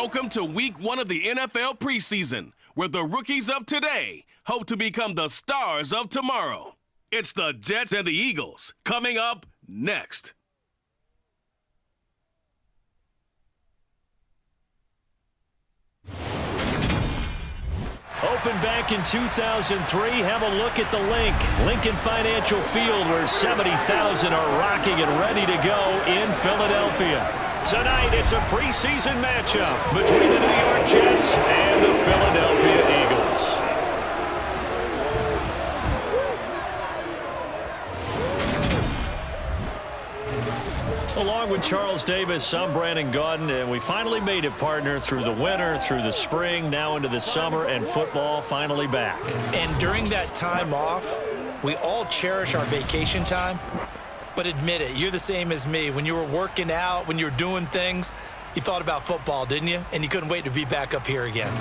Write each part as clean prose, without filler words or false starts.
Welcome to week 1 of the NFL preseason, where the rookies of today hope to become the stars of tomorrow. It's the Jets and the Eagles coming up next. Opened back in 2003. Have a look at the Lincoln Financial Field, where 70,000 are rocking and ready to go in Philadelphia. Tonight, it's a preseason matchup between the New York Jets and the Philadelphia Eagles. Along with Charles Davis, I'm Brandon Gaudin, and we finally made it, partner, through the winter, through the spring, now into the summer, and football finally back. And during that time off, we all cherish our vacation time. But admit it, you're the same as me. When you were working out, when you were doing things, you thought about football, didn't you? And you couldn't wait to be back up here again.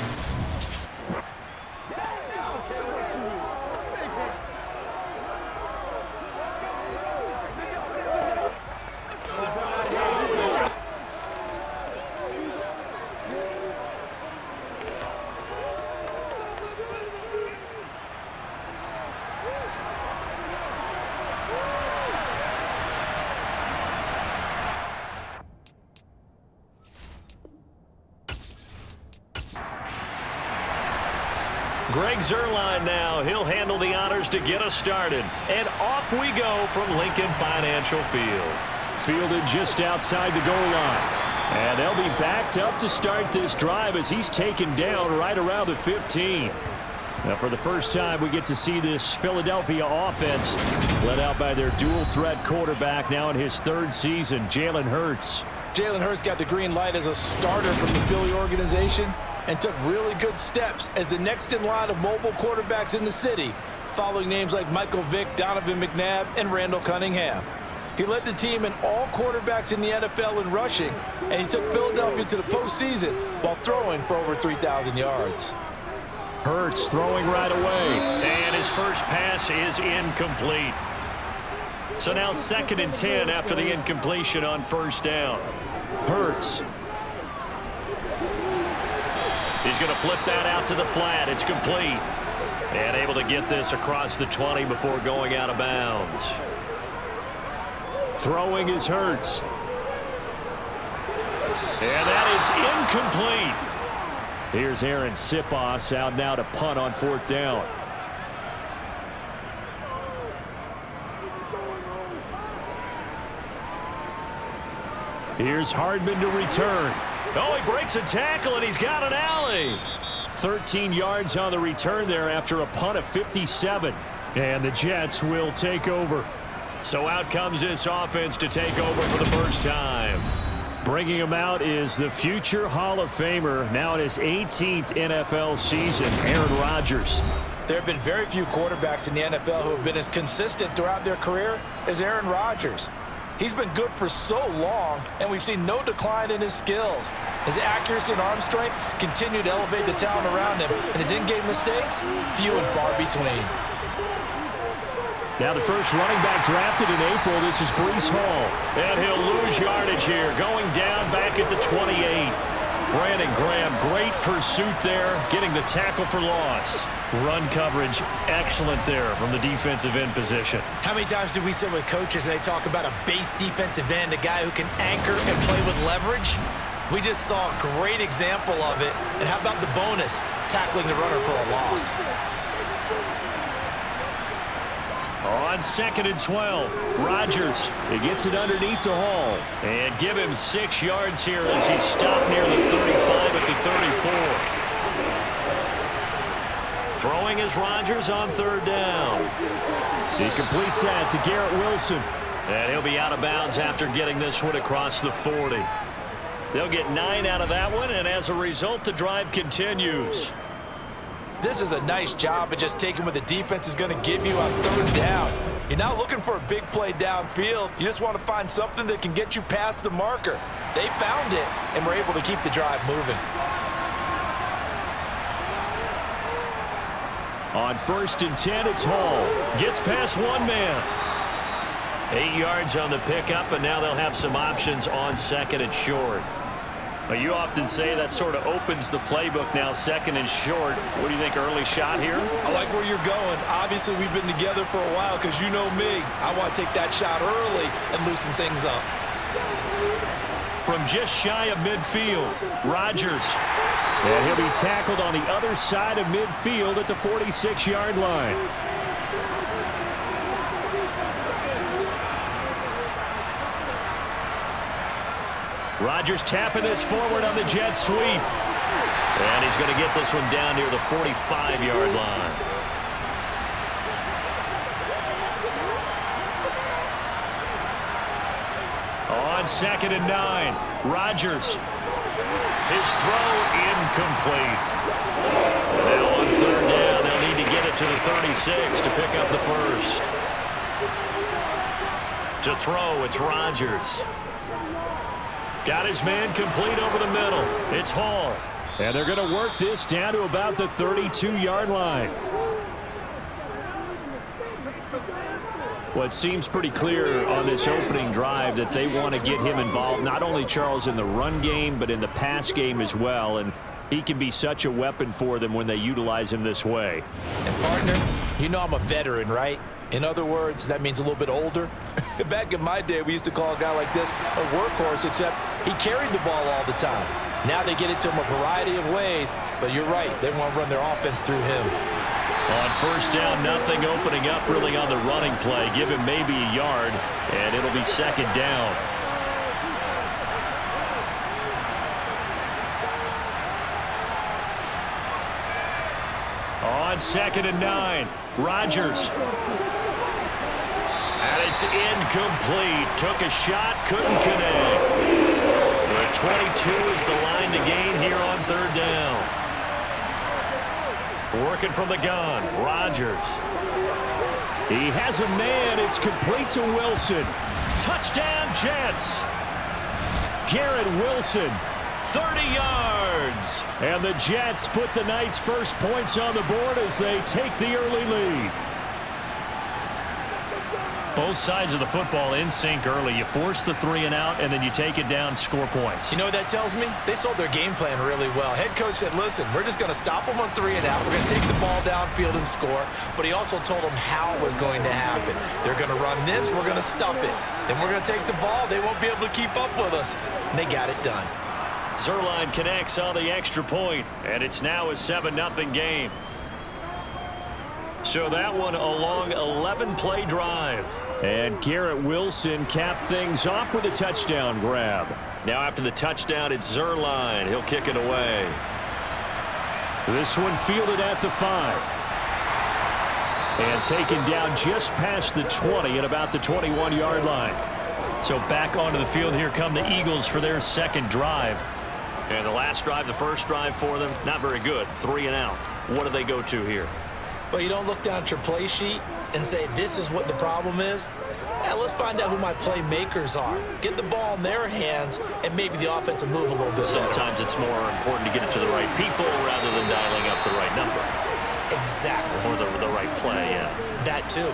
Greg Zuerlein now. He'll handle the honors to get us started. And off we go from Lincoln Financial Field. Fielded just outside the goal line. And they'll be backed up to start this drive as he's taken down right around the 15. Now, for the first time, we get to see this Philadelphia offense led out by their dual-threat quarterback now in his third season, Jalen Hurts. Jalen Hurts got the green light as a starter from the Philly organization and took really good steps as the next in line of mobile quarterbacks in the city, following names like Michael Vick, Donovan McNabb, and Randall Cunningham. He led the team in all quarterbacks in the NFL in rushing, and he took Philadelphia to the postseason while throwing for over 3,000 yards. Hurts throwing right away, and his first pass is incomplete. So now 2nd and 10 after the incompletion on first down. Hurts. He's going to flip that out to the flat. It's complete. And able to get this across the 20 before going out of bounds. Throwing is Hurts. And that is incomplete. Here's Aaron Sipos out now to punt on 4th down. Here's Hardman to return. Oh, he breaks a tackle, and he's got an alley. 13 yards on the return there after a punt of 57. And the Jets will take over. So out comes this offense to take over for the first time. Bringing him out is the future Hall of Famer, now in his 18th NFL season, Aaron Rodgers. There have been very few quarterbacks in the NFL who have been as consistent throughout their career as Aaron Rodgers. He's been good for so long, and we've seen no decline in his skills. His accuracy and arm strength continue to elevate the talent around him, and his in-game mistakes, few and far between. Now the first running back drafted in April, this is Breece Hall. And he'll lose yardage here, going down back at the 28. Brandon Graham, great pursuit there, getting the tackle for loss. Run coverage, excellent there from the defensive end position. How many times do we sit with coaches and they talk about a base defensive end, a guy who can anchor and play with leverage? We just saw a great example of it. And how about the bonus, tackling the runner for a loss? On 2nd and 12, Rodgers, he gets it underneath to Hall. And give him 6 yards here as he stopped near the 35 at the 34. Throwing is Rodgers on 3rd down. He completes that to Garrett Wilson. And he'll be out of bounds after getting this one across the 40. They'll get 9 out of that one, and as a result, the drive continues. This is a nice job of just taking what the defense is going to give you on 3rd down. You're not looking for a big play downfield. You just want to find something that can get you past the marker. They found it and were able to keep the drive moving. On 1st and 10, it's Hall. Gets past one man. 8 yards on the pickup, and now they'll have some options on 2nd and short. Well, you often say that sort of opens the playbook now, second and short. What do you think, early shot here? I like where you're going. Obviously, we've been together for a while because you know me. I want to take that shot early and loosen things up. From just shy of midfield, Rodgers. And he'll be tackled on the other side of midfield at the 46-yard line. Rodgers tapping this forward on the jet sweep. And he's going to get this one down near the 45-yard line. On 2nd and 9, Rodgers. His throw incomplete. Now on 3rd down, they'll need to get it to the 36 to pick up the first. To throw, it's Rodgers. Got his man complete over the middle. It's Hall. And they're going to work this down to about the 32-yard line. Well, it seems pretty clear on this opening drive that they want to get him involved, not only, Charles, in the run game, but in the pass game as well. And he can be such a weapon for them when they utilize him this way. And, partner, you know I'm a veteran, right? In other words, that means a little bit older. Back in my day, we used to call a guy like this a workhorse, except he carried the ball all the time. Now they get it to him a variety of ways, but you're right. They want to run their offense through him. On 1st down, nothing opening up really on the running play. Give him maybe a yard, and it'll be 2nd down. On 2nd and 9, Rodgers. And it's incomplete. Took a shot, couldn't connect. The 22 is the line to gain here on 3rd down. Working from the gun, Rodgers. He has a man. It's complete to Wilson. Touchdown, Jets. Garrett Wilson, 30 yards. And the Jets put the night's first points on the board as they take the early lead. Both sides of the football in sync early. You force the 3 and out, and then you take it down, score points. You know what that tells me? They sold their game plan really well. Head coach said, listen, we're just going to stop them on 3 and out. We're going to take the ball downfield and score. But he also told them how it was going to happen. They're going to run this. We're going to stuff it. Then we're going to take the ball. They won't be able to keep up with us. And they got it done. Zerline connects on the extra point, and it's now a 7-0 game. So that one a long 11-play drive. And Garrett Wilson capped things off with a touchdown grab. Now after the touchdown, it's Zerline. He'll kick it away. This one fielded at the 5. And taken down just past the 20 at about the 21-yard line. So back onto the field, here come the Eagles for their 2nd drive. And the last drive, the first drive for them, not very good. 3 and out. What do they go to here? Well, you don't look down at your play sheet and say, this is what the problem is. Yeah, let's find out who my playmakers are. Get the ball in their hands, and maybe the offense will move a little bit better. Sometimes it's more important to get it to the right people rather than dialing up the right number. Exactly. Or the right play, yeah. That too.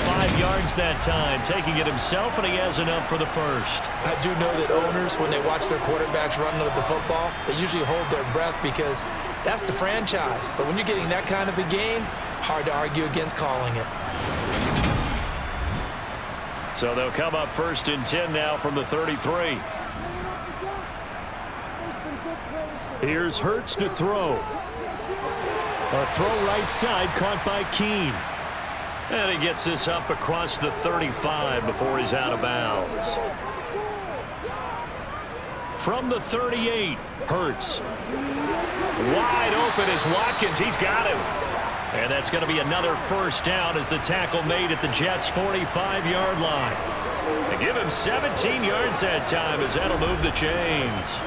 5 yards that time, taking it himself, and he has enough for the first. I do know that owners, when they watch their quarterbacks run with the football, they usually hold their breath because that's the franchise. But when you're getting that kind of a game, hard to argue against calling it. So they'll come up 1st and 10 now from the 33. Here's Hurts to throw. A throw right side caught by Keene. And he gets this up across the 35 before he's out of bounds. From the 38, Hurts. Wide open is Watkins. He's got him. And that's going to be another first down as the tackle made at the Jets' 45-yard line. They give him 17 yards that time as that'll move the chains.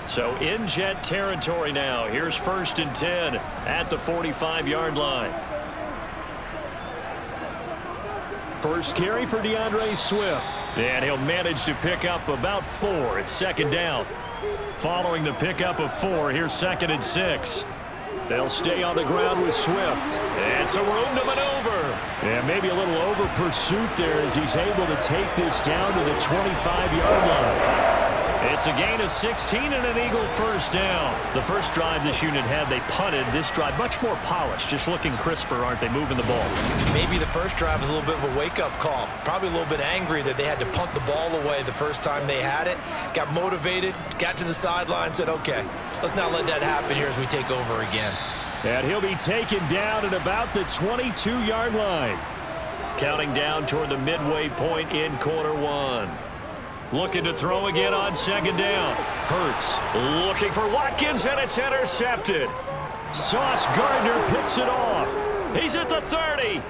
So in Jet territory now. Here's 1st and 10 at the 45-yard line. First carry for DeAndre Swift. And he'll manage to pick up about 4. It's second down. Following the pickup of 4, here's 2nd and 6. They'll stay on the ground with Swift. And some room to maneuver. And maybe a little over pursuit there as he's able to take this down to the 25-yard line. It's a gain of 16 and an Eagle first down. The first drive this unit had, they punted. This drive, much more polished, just looking crisper, aren't they, moving the ball? Maybe the first drive was a little bit of a wake-up call. Probably a little bit angry that they had to punt the ball away the first time they had it. Got motivated, got to the sideline, said, okay, let's not let that happen here as we take over again. And he'll be taken down at about the 22-yard line. Counting down toward the midway point in quarter 1. Looking to throw again on second down. Hurts looking for Watkins, and it's intercepted. Sauce Gardner picks it off. He's at the 30.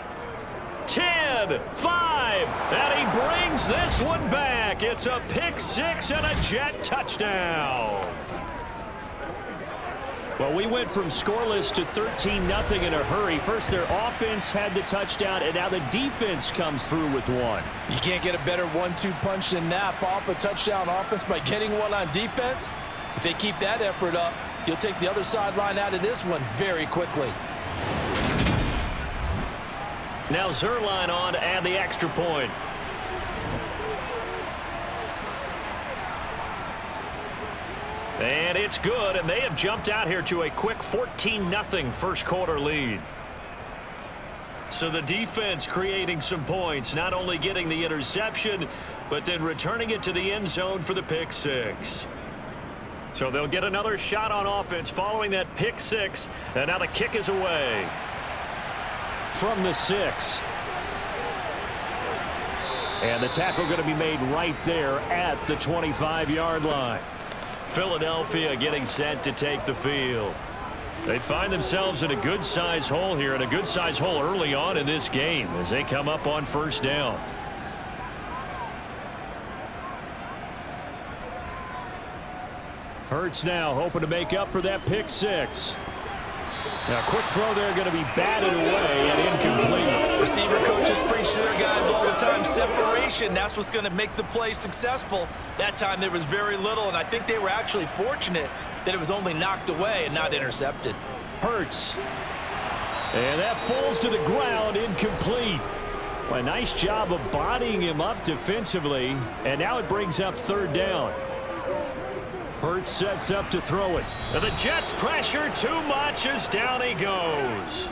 10, 5, and he brings this one back. It's a pick 6 and a Jet touchdown. Well, we went from scoreless to 13-0 in a hurry. First, their offense had the touchdown, and now the defense comes through with one. You can't get a better 1-2 punch than that. Pop a touchdown offense by getting one on defense. If they keep that effort up, you'll take the other sideline out of this one very quickly. Now Zerline on to add the extra point. And it's good, and they have jumped out here to a quick 14-0 first quarter lead. So the defense creating some points, not only getting the interception, but then returning it to the end zone for the pick 6. So they'll get another shot on offense following that pick 6, and now the kick is away. From the 6. And the tackle going to be made right there at the 25-yard line. Philadelphia getting set to take the field. They find themselves in a good-sized hole here, and a good-sized hole early on in this game as they come up on first down. Hurts now hoping to make up for that pick 6. Now, quick throw there going to be batted away and incomplete. Receiver coaches preach to their guys all the time. Separation, that's what's going to make the play successful. That time there was very little, and I think they were actually fortunate that it was only knocked away and not intercepted. Hurts. And that falls to the ground, incomplete. Well, a nice job of bodying him up defensively, and now it brings up third down. Hurts sets up to throw it. And the Jets pressure too much as down he goes.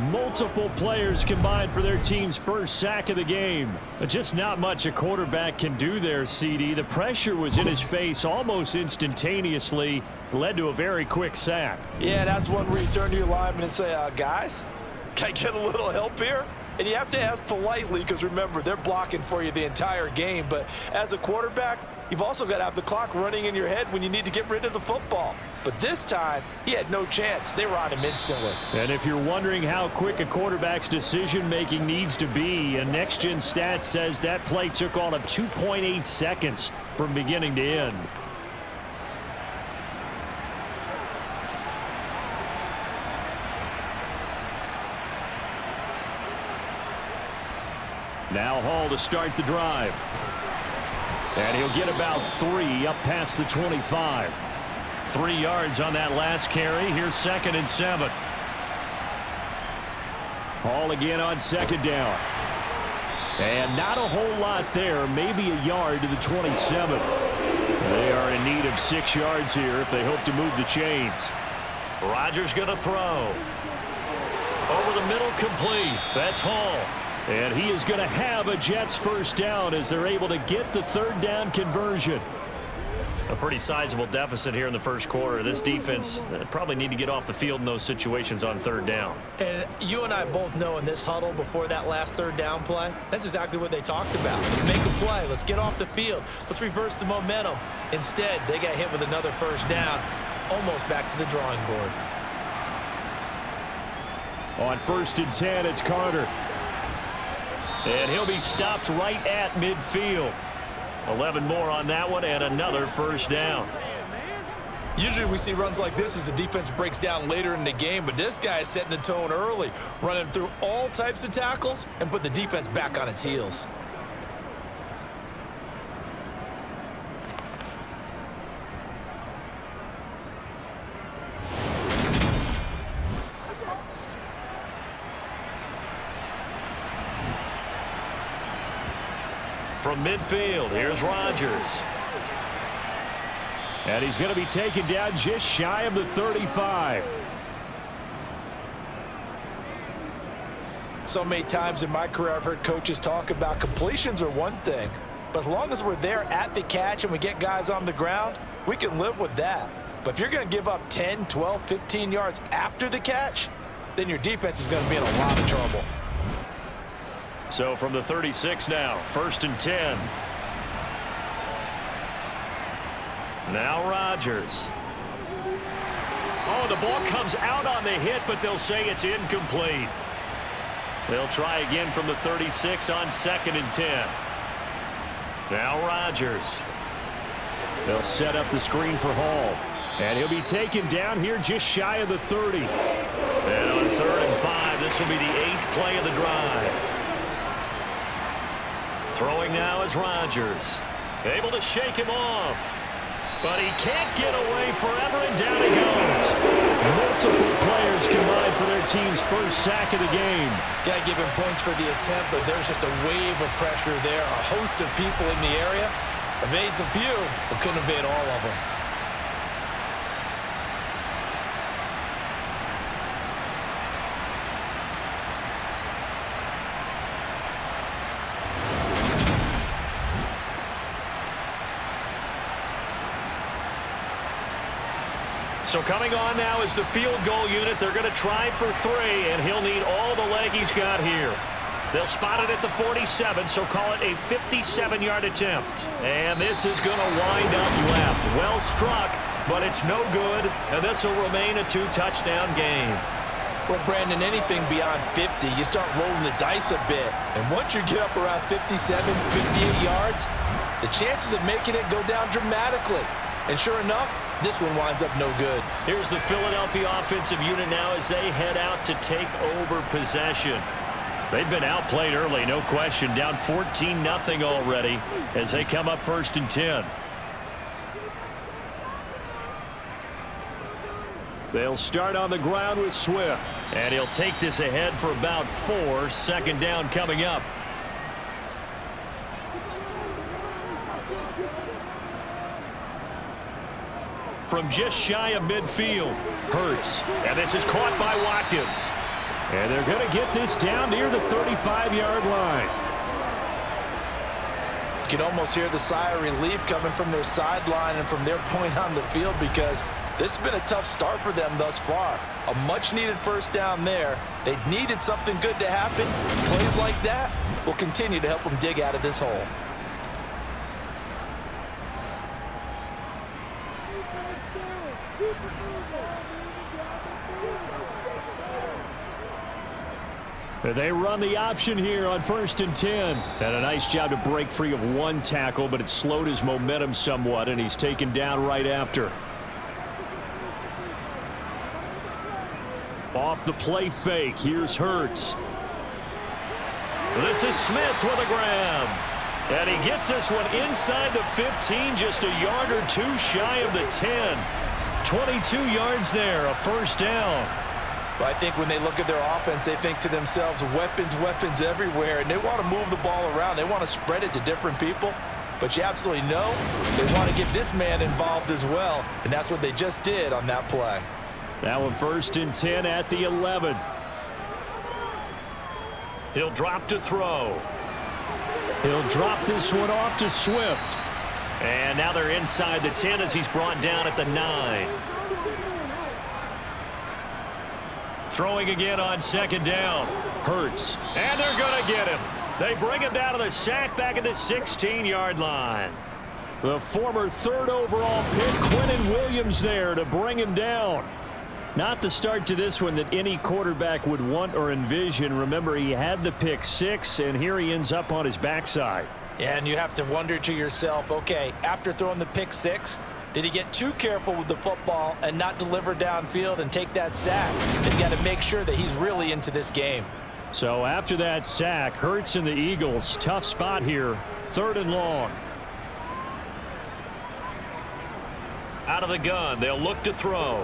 Multiple players combined for their team's first sack of the game. But just not much a quarterback can do there, CD. The pressure was in his face almost instantaneously. Led to a very quick sack. Yeah, that's one where you turn to your lineman and say, guys, can I get a little help here? And you have to ask politely because, remember, they're blocking for you the entire game. But as a quarterback, you've also got to have the clock running in your head when you need to get rid of the football. But this time, he had no chance. They were on him instantly. And if you're wondering how quick a quarterback's decision-making needs to be, a next-gen stat says that play took all of 2.8 seconds from beginning to end. Now Hall to start the drive. And he'll get about 3 up past the 25. 3 yards on that last carry. Here's 2nd and 7. Hall again on second down. And not a whole lot there. Maybe a yard to the 27. They are in need of 6 yards here if they hope to move the chains. Rodgers going to throw. Over the middle, complete. That's Hall. And he is going to have a Jets first down as they're able to get the third down conversion. A pretty sizable deficit here in the first quarter. This defense probably need to get off the field in those situations on third down. And you and I both know in this huddle before that last third down play, that's exactly what they talked about. Let's make a play. Let's get off the field. Let's reverse the momentum. Instead, they got hit with another first down, almost back to the drawing board. On 1st and 10, it's Carter. And he'll be stopped right at midfield. 11 more on that one and another first down. Usually we see runs like this as the defense breaks down later in the game, but this guy is setting the tone early, running through all types of tackles and put the defense back on its heels. From midfield, here's Rodgers. And he's going to be taken down just shy of the 35. So many times in my career I've heard coaches talk about completions are one thing, but as long as we're there at the catch and we get guys on the ground, we can live with that. But if you're going to give up 10, 12, 15 yards after the catch, then your defense is going to be in a lot of trouble. So from the 36 now, 1st and 10. Now Rodgers. Oh, the ball comes out on the hit, but they'll say it's incomplete. They'll try again from the 36 on 2nd and 10. Now Rodgers. They'll set up the screen for Hall. And he'll be taken down here just shy of the 30. And on 3rd and 5, this will be the 8th play of the drive. Throwing now is Rodgers. Able to shake him off. But he can't get away forever, and down he goes. Multiple players combined for their team's first sack of the game. Got to give him points for the attempt, but there's just a wave of pressure there. A host of people in the area. Evades a few, but couldn't evade all of them. So coming on now is the field goal unit. They're going to try for 3, and he'll need all the leg he's got here. They'll spot it at the 47, so call it a 57-yard attempt. And this is going to wind up left. Well struck, but it's no good, and this will remain a 2-touchdown game. Well, Brandon, anything beyond 50, you start rolling the dice a bit. And once you get up around 57, 58 yards, the chances of making it go down dramatically. And sure enough, this one winds up no good. Here's the Philadelphia offensive unit now as they head out to take over possession. They've been outplayed early, no question. Down 14-0 already as they come up 1st and 10. They'll start on the ground with Swift. And he'll take this ahead for about 4. 2nd down coming up. From just shy of midfield, Hurts. And this is caught by Watkins. And they're going to get this down near the 35-yard line. You can almost hear the sigh of relief coming from their sideline and from their point on the field, because this has been a tough start for them thus far. A much-needed first down there. They needed something good to happen. Plays like that will continue to help them dig out of this hole. They run the option here on 1st and 10. And a nice job to break free of one tackle, but it slowed his momentum somewhat, and he's taken down right after. Off the play fake, here's Hurts. This is Smith with a grab. And he gets this one inside the 15, just a yard or 2 shy of the 10. 22 yards there, a first down. But I think when they look at their offense, they think to themselves, weapons, weapons everywhere, and they want to move the ball around. They want to spread it to different people. But you absolutely know they want to get this man involved as well, and that's what they just did on that play. That one 1st and 10 at the 11. He'll drop to throw. He'll drop this one off to Swift. And now they're inside the 10 as he's brought down at the 9. Throwing again on 2nd down. Hurts. And they're going to get him. They bring him down to the sack back at the 16-yard line. The former 3rd overall pick, Quinnen Williams, there to bring him down. Not the start to this one that any quarterback would want or envision. Remember, he had the pick 6, and here he ends up on his backside. Yeah, and you have to wonder to yourself, okay, after throwing the pick 6, Did he get too careful with the football and not deliver downfield and take that sack? They've got to make sure that he's really into this game. So after that sack, Hurts and the Eagles, tough spot here, 3rd and long. Out of the gun, they'll look to throw.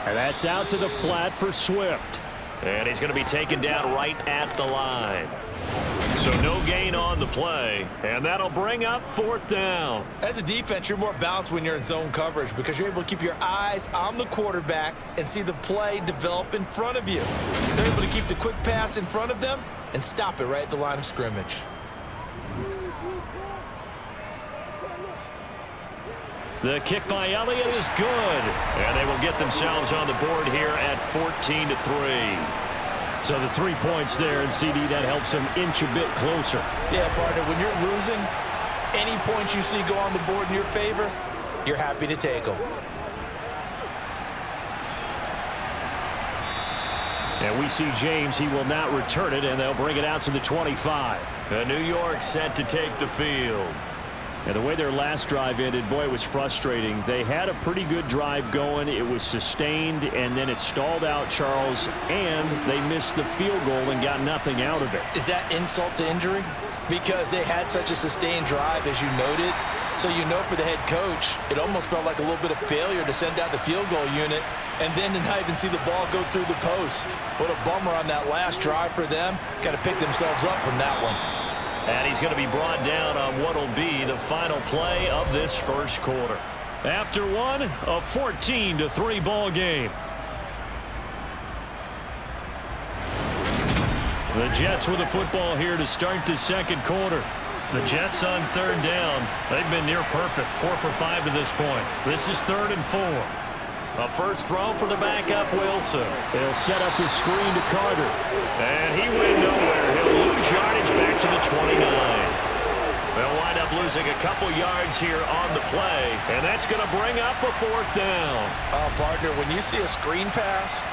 And that's out to the flat for Swift. And he's going to be taken down right at the line. So no gain on the play, and that'll bring up 4th down. As a defense, you're more balanced when you're in zone coverage because you're able to keep your eyes on the quarterback and see the play develop in front of you. They're able to keep the quick pass in front of them and stop it right at the line of scrimmage. The kick by Elliott is good, and they will get themselves on the board here at 14-3. So the 3 points there, and CD, that helps them inch a bit closer. Yeah, partner, when you're losing, any points you see go on the board in your favor, you're happy to take them. And we see James, he will not return it, and they'll bring it out to the 25. And New York set to take the field. And the way their last drive ended, boy, it was frustrating. They had a pretty good drive going. It was sustained, and then it stalled out, Charles, and they missed the field goal and got nothing out of it. Is that insult to injury? Because they had such a sustained drive, as you noted. So you know for the head coach, it almost felt like a little bit of failure to send out the field goal unit and then to not even see the ball go through the post. What a bummer on that last drive for them. Got to pick themselves up from that one. And he's going to be brought down on what will be the final play of this first quarter. After one, a 14-3 ball game. The Jets with the football here to start the second quarter. The Jets on 3rd down. They've been near perfect, 4 for 5 to this point. This is 3rd and 4. A first throw for the backup, Wilson. They'll set up the screen to Carter. And he went nowhere. He'll lose yardage back to the 29. They'll wind up losing a couple yards here on the play. And that's going to bring up a 4th down. Partner, when you see a screen pass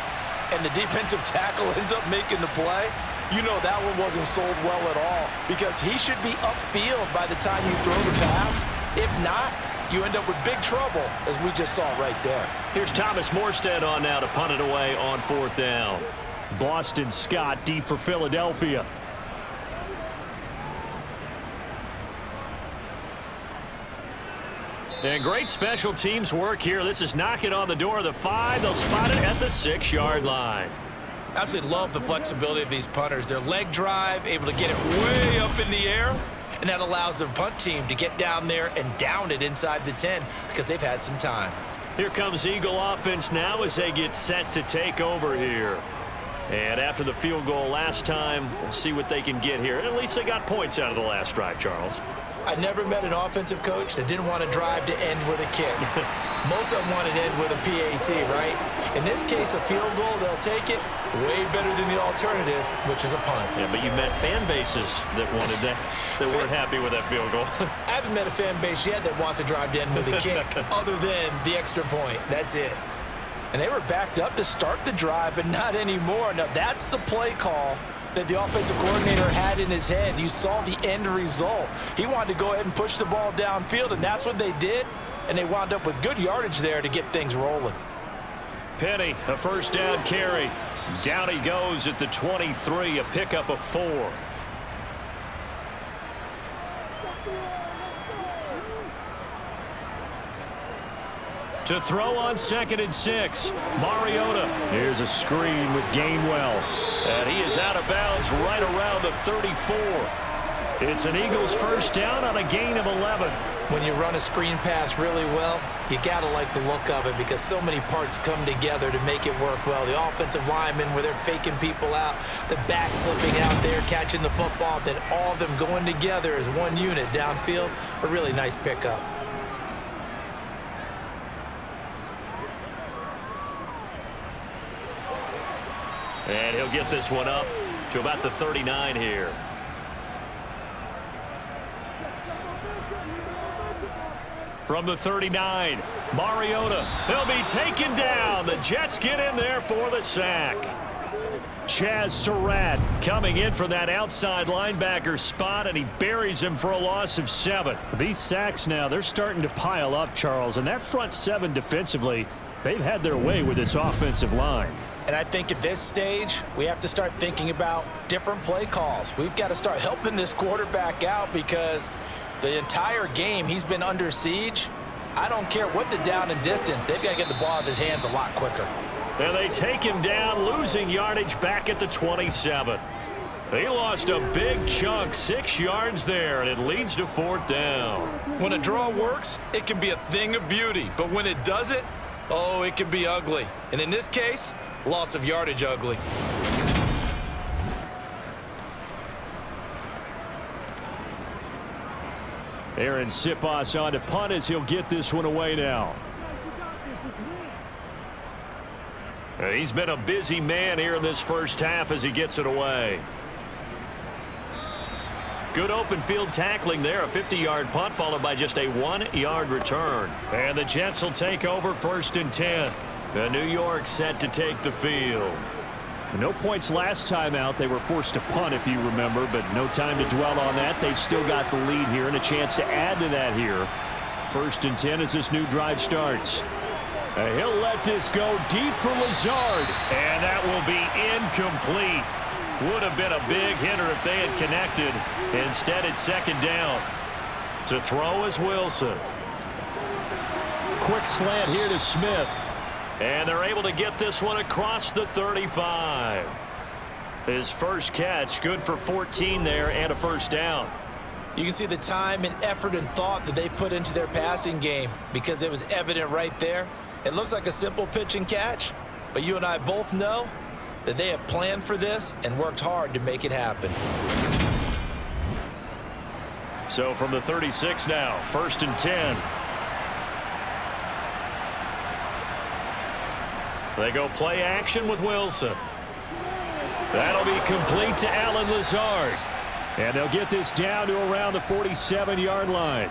and the defensive tackle ends up making the play, you know that one wasn't sold well at all because he should be upfield by the time you throw the pass. If not, you end up with big trouble, as we just saw right there. Here's Thomas Morstead on now to punt it away on 4th down. Boston Scott deep for Philadelphia. And great special teams work here. This is knocking on the door of the 5. They'll spot it at the 6-yard line. Absolutely love the flexibility of these punters. Their leg drive, able to get it way up in the air. And that allows the punt team to get down there and down it inside the 10 because they've had some time. Here comes Eagle offense now as they get set to take over here. And after the field goal last time, we'll see what they can get here. At least they got points out of the last drive, Charles. I never met an offensive coach that didn't want to drive to end with a kick. Most of them wanted to end with a PAT, right? In this case, a field goal, they'll take it way better than the alternative, which is a punt. Yeah, but you met fan bases that wanted that weren't happy with that field goal. I haven't met a fan base yet that wants to drive to end with a kick other than the extra point. That's it. And they were backed up to start the drive, but not anymore. Now, that's the play call that the offensive coordinator had in his head. You saw the end result. He wanted to go ahead and push the ball downfield, and that's what they did. And they wound up with good yardage there to get things rolling. Penny, a first down carry. Down he goes at the 23, a pickup of 4. To throw on 2nd and 6, Mariota. Here's a screen with Gainwell. And he is out of bounds right around the 34. It's an Eagles first down on a gain of 11. When you run a screen pass really well, you got to like the look of it because so many parts come together to make it work well. The offensive linemen where they're faking people out, the back slipping out there, catching the football, then all of them going together as one unit downfield. A really nice pickup. And he'll get this one up to about the 39 here. From the 39, Mariota. He'll be taken down. The Jets get in there for the sack. Chaz Surratt coming in from that outside linebacker spot, and he buries him for a loss of 7. These sacks now, they're starting to pile up, Charles, and that front 7 defensively, they've had their way with this offensive line. And I think at this stage, we have to start thinking about different play calls. We've got to start helping this quarterback out because the entire game he's been under siege. I don't care what the down and distance. They've got to get the ball out of his hands a lot quicker. And they take him down, losing yardage back at the 27. They lost a big chunk, 6 yards there, and it leads to 4th down. When a draw works, it can be a thing of beauty. But when it doesn't, oh, it can be ugly. And in this case, loss of yardage ugly. Aaron Siposs on to punt as he'll get this one away now. He's been a busy man here in this first half as he gets it away. Good open field tackling there. A 50-yard punt followed by just a 1-yard return. And the Jets will take over 1st and 10. The New York set to take the field. No points last time out. They were forced to punt, if you remember, but no time to dwell on that. They've still got the lead here and a chance to add to that here. 1st and 10 as this new drive starts. He'll let this go deep for Lazard, and that will be incomplete. Would have been a big hitter if they had connected. Instead, it's 2nd down. To throw is Wilson. Quick slant here to Smith. And they're able to get this one across the 35. His first catch, good for 14 there and a 1st down. You can see the time and effort and thought that they've put into their passing game because it was evident right there. It looks like a simple pitch and catch, but you and I both know that they have planned for this and worked hard to make it happen. So from the 36 now, 1st and 10. They go play action with Wilson. That'll be complete to Allen Lazard. And they'll get this down to around the 47-yard line.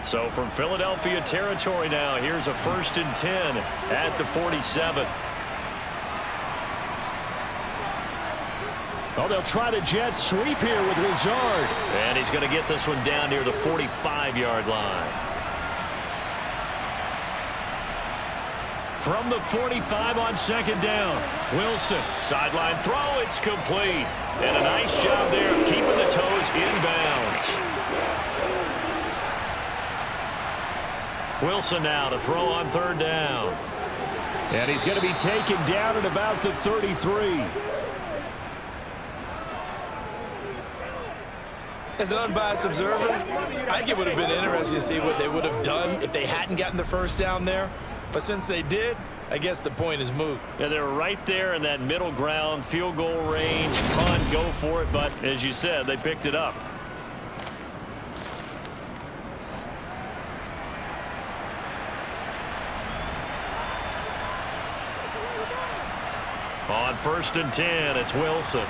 So from Philadelphia territory now, here's a 1st and 10 at the 47. Oh, they'll try the Jets sweep here with Lazard. And he's going to get this one down near the 45-yard line. From the 45 on 2nd down, Wilson, sideline throw, it's complete. And a nice job there of keeping the toes inbounds. Wilson now to throw on 3rd down. And he's going to be taken down at about the 33. As an unbiased observer, I think it would have been interesting to see what they would have done if they hadn't gotten the 1st down there. But since they did, I guess the point is moot. Yeah, they're right there in that middle ground, field goal range, punt, go for it. But as you said, they picked it up. On 1st and 10, it's Wilson.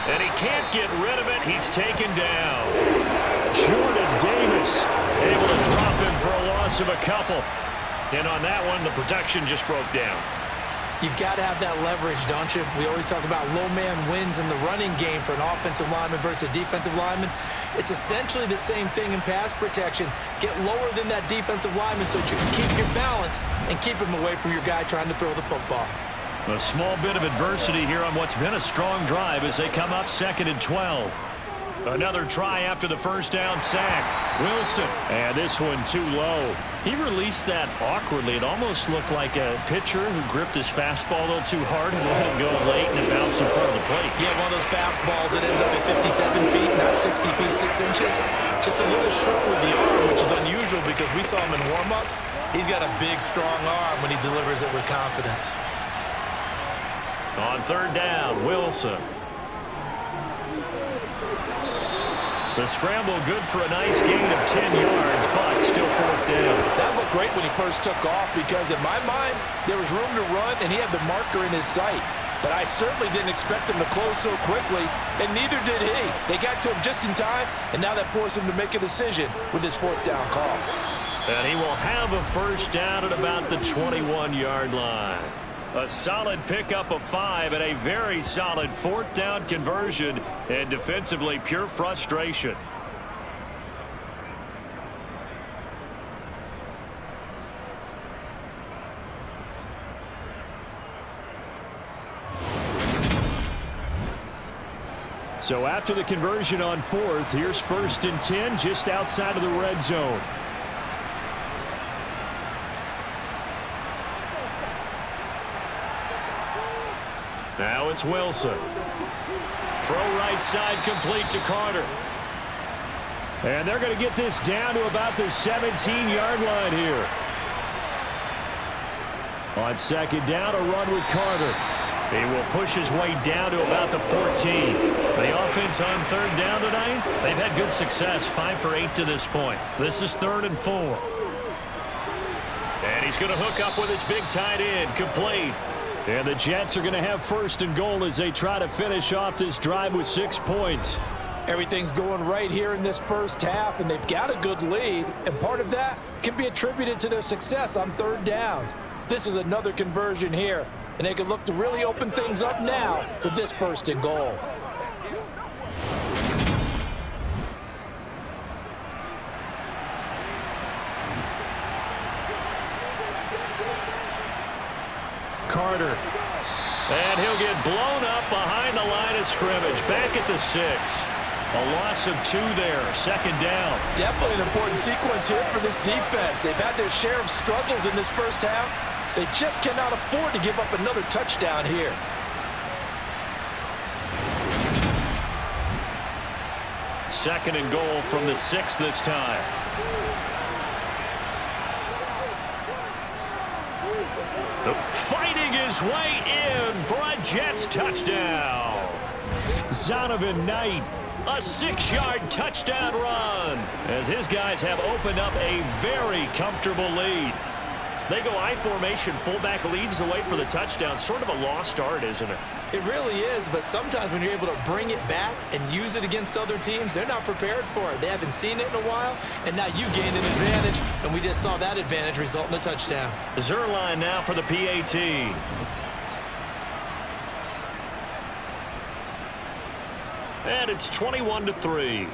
And he can't get rid of it. He's taken down. Jordan Davis able to drop him for a loss of a couple. And on that one, the protection just broke down. You've got to have that leverage, don't you? We always talk about low man wins in the running game for an offensive lineman versus a defensive lineman. It's essentially the same thing in pass protection. Get lower than that defensive lineman so that you can keep your balance and keep him away from your guy trying to throw the football. A small bit of adversity here on what's been a strong drive as they come up 2nd and 12. Another try after the 1st down sack. Wilson. And this one too low. He released that awkwardly. It almost looked like a pitcher who gripped his fastball a little too hard and let it go late, and it bounced in front of the plate. Yeah, one of those fastballs that ends up at 57 feet, not 60 feet, 6 inches. Just a little short with the arm, which is unusual because we saw him in warm-ups. He's got a big, strong arm when he delivers it with confidence. On 3rd down, Wilson. The scramble good for a nice gain of 10 yards, but still 4th down. That looked great when he first took off because, in my mind, there was room to run, and he had the marker in his sight. But I certainly didn't expect him to close so quickly, and neither did he. They got to him just in time, and now that forced him to make a decision with his fourth down call. And he will have a first down at about the 21-yard line. A solid pickup of 5 and a very solid fourth down conversion, and defensively pure frustration. So after the conversion on fourth, here's 1st and 10 just outside of the red zone. Now it's Wilson. Throw right side complete to Carter. And they're going to get this down to about the 17-yard line here. On 2nd down, a run with Carter. He will push his way down to about the 14. The offense on 3rd down tonight, they've had good success, 5 for 8 to this point. This is 3rd and 4. And he's going to hook up with his big tight end, complete. And the Jets are going to have 1st and goal as they try to finish off this drive with 6 points. Everything's going right here in this first half, and they've got a good lead. And part of that can be attributed to their success on 3rd downs. This is another conversion here, and they can look to really open things up now with this 1st and goal. Carter. And he'll get blown up behind the line of scrimmage. Back at the 6. A loss of 2 there. 2nd down. Definitely an important sequence here for this defense. They've had their share of struggles in this first half. They just cannot afford to give up another touchdown here. Second and goal from the 6 this time. Fighting his way in for a Jets touchdown. Zonovan Knight, a 6-yard touchdown run, as his guys have opened up a very comfortable lead. They go I formation, fullback leads the way for the touchdown. Sort of a lost art, isn't it? It really is, but sometimes when you're able to bring it back and use it against other teams, they're not prepared for it. They haven't seen it in a while, and now you gained an advantage, and we just saw that advantage result in a touchdown. Zerline now for the PAT. And it's 21-3.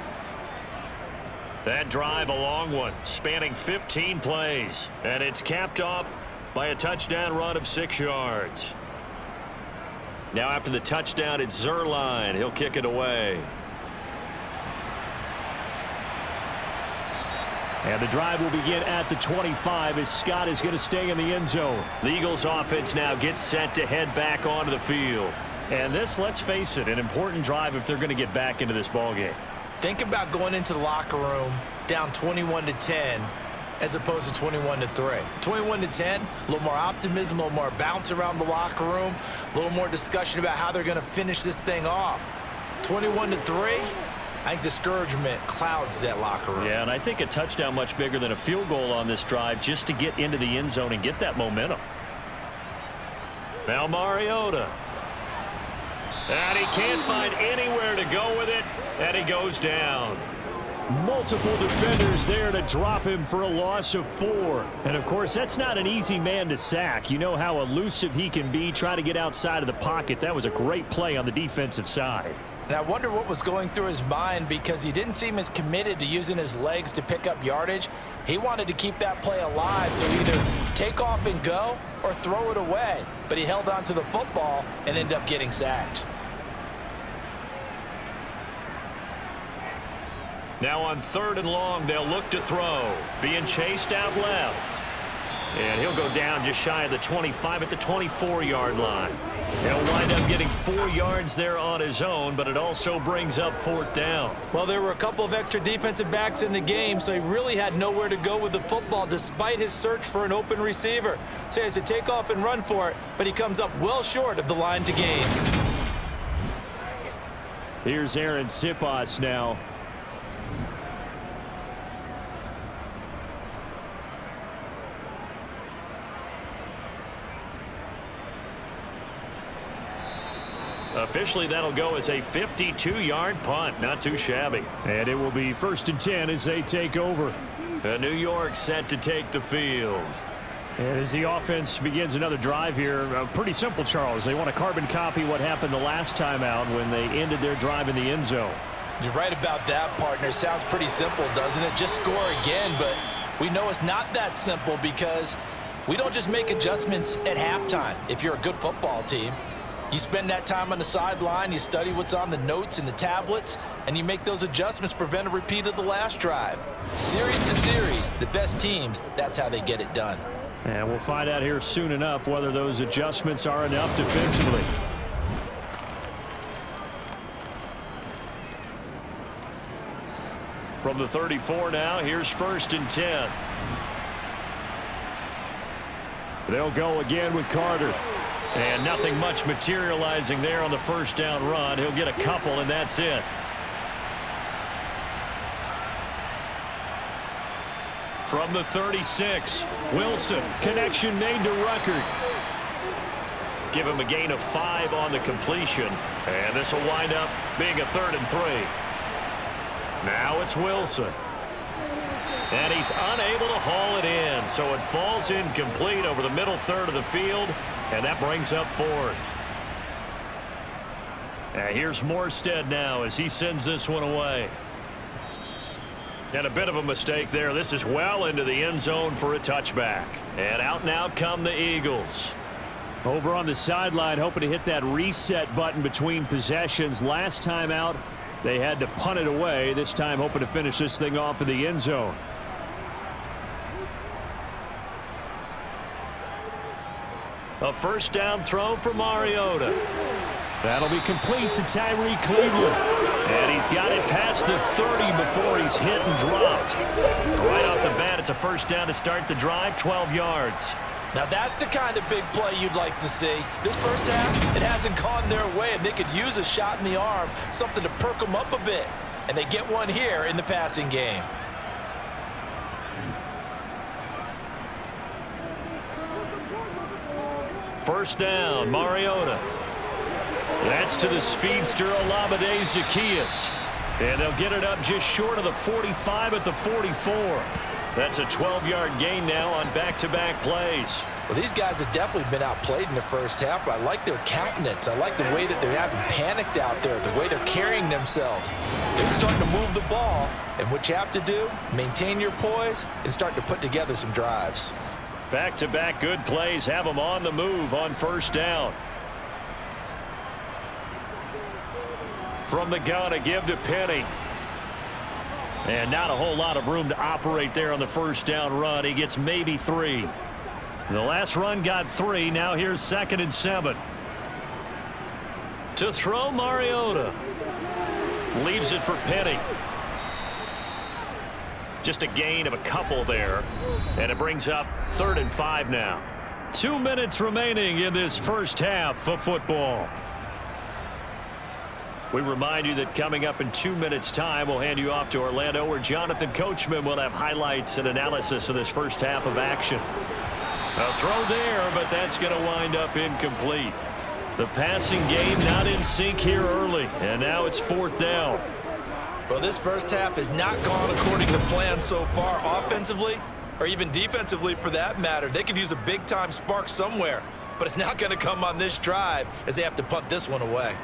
That drive, a long one, spanning 15 plays. And it's capped off by a touchdown run of 6 yards. Now after the touchdown, it's Zerline. He'll kick it away. And the drive will begin at the 25 as Scott is going to stay in the end zone. The Eagles offense now gets set to head back onto the field. And this, let's face it, an important drive if they're going to get back into this ballgame. Think about going into the locker room down 21-10 as opposed to 21-3. 21-10, a little more optimism, a little more bounce around the locker room, a little more discussion about how they're going to finish this thing off. 21-3, I think discouragement clouds that locker room. Yeah, and I think a touchdown much bigger than a field goal on this drive just to get into the end zone and get that momentum. Now Mariota. And he can't find anywhere to go with it, and he goes down. Multiple defenders there to drop him for a loss of 4. And, of course, that's not an easy man to sack. You know how elusive he can be, try to get outside of the pocket. That was a great play on the defensive side. And I wonder what was going through his mind because he didn't seem as committed to using his legs to pick up yardage. He wanted to keep that play alive to either take off and go or throw it away. But he held on to the football and ended up getting sacked. Now on 3rd and long, they'll look to throw. Being chased out left. And he'll go down just shy of the 25 at the 24-yard line. He'll wind up getting 4 yards there on his own, but it also brings up 4th down. Well, there were a couple of extra defensive backs in the game, so he really had nowhere to go with the football despite his search for an open receiver. So he has to take off and run for it, but he comes up well short of the line to gain. Here's Aaron Siposs now. Officially, that'll go as a 52-yard punt. Not too shabby. And it will be 1st and 10 as they take over. New York set to take the field. And as the offense begins another drive here, pretty simple, Charles. They want to carbon copy what happened the last time out when they ended their drive in the end zone. You're right about that, partner. Sounds pretty simple, doesn't it? Just score again, but we know it's not that simple because we don't just make adjustments at halftime if you're a good football team. You spend that time on the sideline, you study what's on the notes and the tablets, and you make those adjustments to prevent a repeat of the last drive. Series to series, the best teams, that's how they get it done. And we'll find out here soon enough whether those adjustments are enough defensively. From the 34 now, here's 1st and 10. They'll go again with Carter. And nothing much materializing there on the first down run. He'll get a couple, and that's it. From the 36, Wilson. Connection made to Ruckert. Give him a gain of 5 on the completion. And this will wind up being a 3rd and 3. Now it's Wilson. And he's unable to haul it in, so it falls incomplete over the middle third of the field, and that brings up 4th. And here's Morstead now as he sends this one away. And a bit of a mistake there. This is well into the end zone for a touchback. And out now come the Eagles. Over on the sideline, hoping to hit that reset button between possessions. Last time out, they had to punt it away. This time hoping to finish this thing off in the end zone. A first down throw for Mariota. That'll be complete to Tyree Cleveland. And he's got it past the 30 before he's hit and dropped. Right off the bat, it's a first down to start the drive, 12 yards. Now that's the kind of big play you'd like to see. This first half, it hasn't gone their way, and they could use a shot in the arm, something to perk them up a bit. And they get one here in the passing game. First down, Mariota. That's to the speedster, Olamide Zaccheaus. And they'll get it up just short of the 45 at the 44. That's a 12-yard gain now on back-to-back plays. Well, these guys have definitely been outplayed in the first half, but I like their countenance. I like the way that they're having panicked out there, the way they're carrying themselves. They're starting to move the ball, and what you have to do, maintain your poise and start to put together some drives. Back-to-back good plays have them on the move on first down. From the gun, a give to Penny. And not a whole lot of room to operate there on the first down run. He gets maybe 3. The last run got 3. Now here's 2nd and 7. To throw, Mariota. Leaves it for Penny. Just a gain of a couple there. And it brings up 3rd and 5 now. 2 minutes remaining in this first half of football. We remind you that coming up in 2 minutes' time, we'll hand you off to Orlando, where Jonathan Coachman will have highlights and analysis of this first half of action. A throw there, but that's going to wind up incomplete. The passing game not in sync here early, and now it's 4th down. Well, this first half has not gone according to plan so far offensively, or even defensively for that matter. They could use a big-time spark somewhere, but it's not going to come on this drive as they have to punt this one away.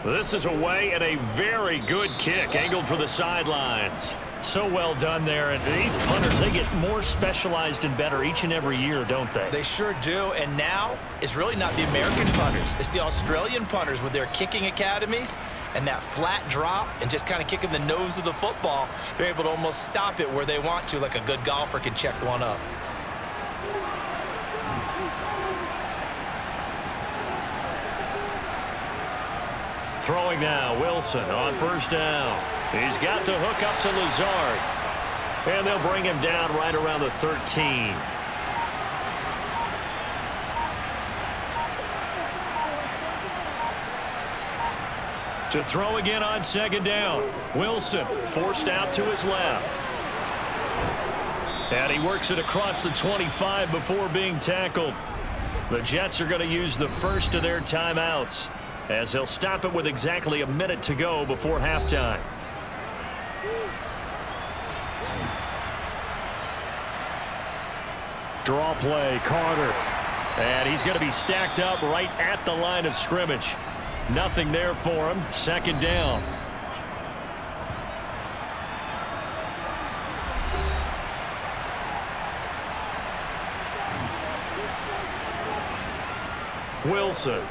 This is away, and a very good kick angled for the sidelines. So well done there. And these punters, they get more specialized and better each and every year, don't they? They sure do. And now it's really not the American punters. It's the Australian punters with their kicking academies and that flat drop and just kind of kicking the nose of the football. They're able to almost stop it where they want to, like a good golfer can check one up. Throwing now, Wilson on first down. He's got to hook up to Lazard. And they'll bring him down right around the 13. To throw again on 2nd down. Wilson forced out to his left. And he works it across the 25 before being tackled. The Jets are going to use the first of their timeouts. as he'll stop it with exactly a minute to go before halftime. Draw play, Carter. And he's going to be stacked up right at the line of scrimmage. Nothing there for him. Second down. Wilson.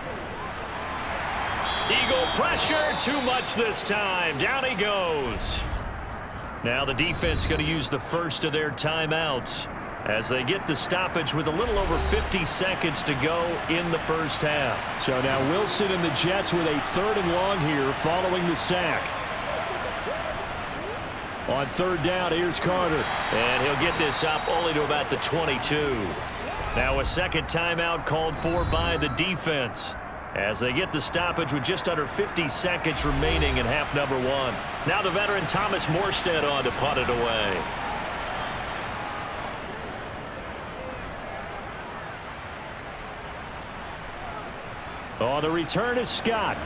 Eagle pressure, too much this time. Down he goes. Now the defense going to use the first of their timeouts as they get the stoppage with a little over 50 seconds to go in the first half. So now Wilson and the Jets with a 3rd and long here following the sack. On 3rd down, here's Carter. And he'll get this up only to about the 22. Now a second timeout called for by the defense as they get the stoppage with just under 50 seconds remaining in half number 1. Now the veteran Thomas Morstead on to punt it away. On the return is Scott.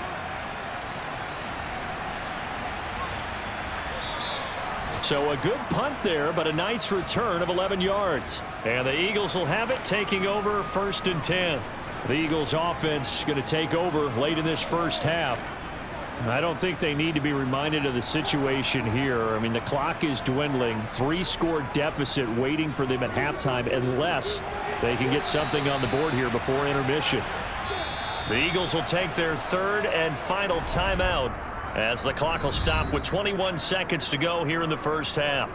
So a good punt there, but a nice return of 11 yards. And the Eagles will have it, taking over 1st and 10. The Eagles offense going to take over late in this first half. I don't think they need to be reminded of the situation here. I mean, the clock is dwindling. 3-score deficit waiting for them at halftime unless they can get something on the board here before intermission. The Eagles will take their 3rd and final timeout as the clock will stop with 21 seconds to go here in the first half.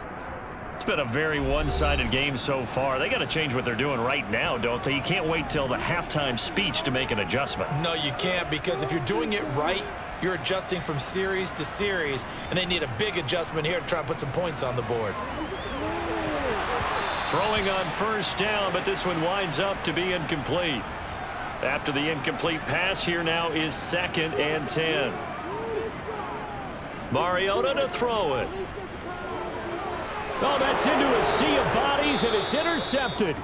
It's been a very one-sided game so far. They got to change what they're doing right now, don't they? You can't wait till the halftime speech to make an adjustment. No, you can't, because if you're doing it right, you're adjusting from series to series, and they need a big adjustment here to try and put some points on the board. Throwing on 1st down, but this one winds up to be incomplete. After the incomplete pass, here now is 2nd and 10. Mariota to throw it. Oh, that's into a sea of bodies, and it's intercepted.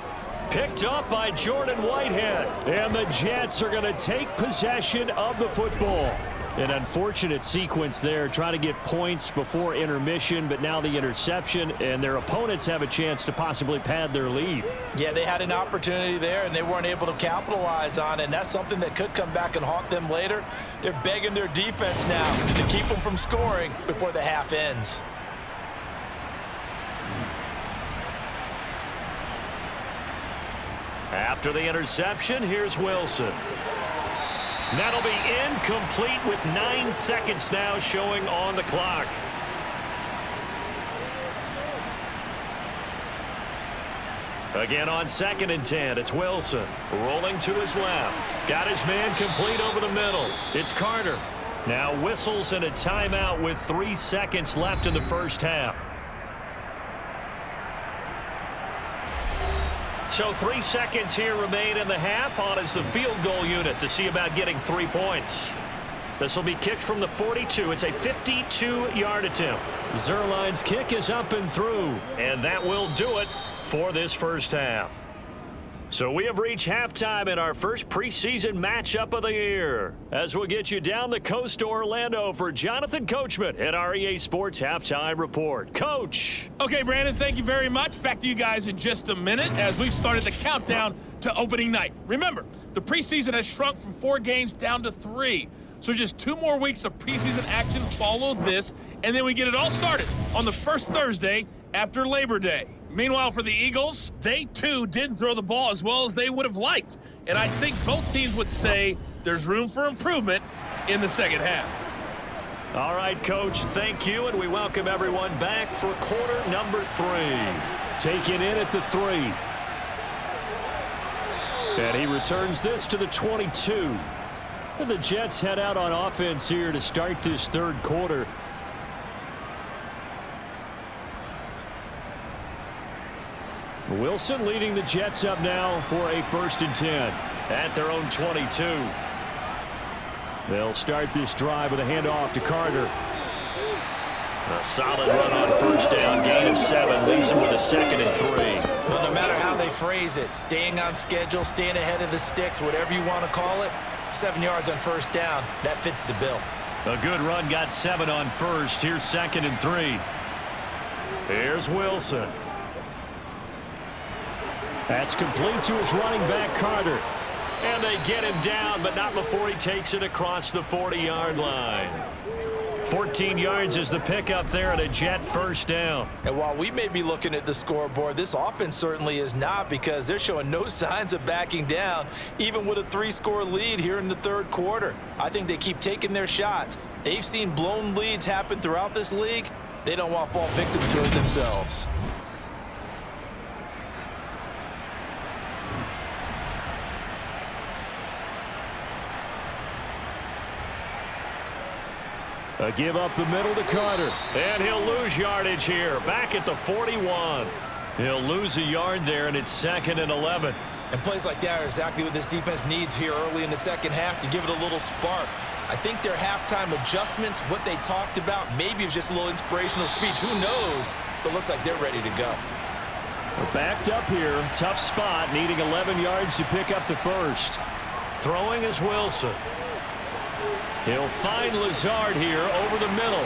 Picked up by Jordan Whitehead. And the Jets are going to take possession of the football. An unfortunate sequence there, trying to get points before intermission, but now the interception, and their opponents have a chance to possibly pad their lead. Yeah, they had an opportunity there, and they weren't able to capitalize on it, and that's something that could come back and haunt them later. They're begging their defense now to keep them from scoring before the half ends. After the interception, here's Wilson. That'll be incomplete with 9 seconds now showing on the clock. Again on 2nd and 10, it's Wilson rolling to his left. Got his man complete over the middle. It's Carter. Now whistles and a timeout with 3 seconds left in the first half. So 3 seconds here remain in the half. On is the field goal unit to see about getting 3 points. This will be kicked from the 42. It's a 52-yard attempt. Zerline's kick is up and through, and that will do it for this first half. So we have reached halftime in our first preseason matchup of the year, as we'll get you down the coast to Orlando for Jonathan Coachman at our EA Sports Halftime Report. Coach. Okay, Brandon, thank you very much. Back to you guys in just a minute as we've started the countdown to opening night. Remember, the preseason has shrunk from 4 games down to 3. So just 2 more weeks of preseason action follow this, and then we get it all started on the first Thursday after Labor Day. Meanwhile, for the Eagles, they too didn't throw the ball as well as they would have liked. And I think both teams would say there's room for improvement in the second half. All right, Coach, thank you, and we welcome everyone back for quarter number 3. Taken in at the 3. And he returns this to the 22. And the Jets head out on offense here to start this third quarter. Wilson leading the Jets up now for a 1st and 10. At their own 22. They'll start this drive with a handoff to Carter. A solid run on 1st down, gain of 7, leaves them with a 2nd and 3. Well, no matter how they phrase it, staying on schedule, staying ahead of the sticks, whatever you want to call it, 7 yards on first down. That fits the bill. A good run got 7 on first. Here's 2nd and 3. Here's Wilson. That's complete to his running back, Carter. And they get him down, but not before he takes it across the 40-yard line. 14 yards is the pickup there at a Jet first down. And while we may be looking at the scoreboard, this offense certainly is not, because they're showing no signs of backing down, even with a 3-score lead here in the third quarter. I think they keep taking their shots. They've seen blown leads happen throughout this league. They don't want to fall victim to it themselves. A give up the middle to Carter. And he'll lose yardage here. Back at the 41. He'll lose a yard there, and it's 2nd and 11. And plays like that are exactly what this defense needs here early in the second half to give it a little spark. I think their halftime adjustments, what they talked about, maybe it was just a little inspirational speech. Who knows? But looks like they're ready to go. We're backed up here. Tough spot, needing 11 yards to pick up the first. Throwing is Wilson. He'll find Lazard here over the middle.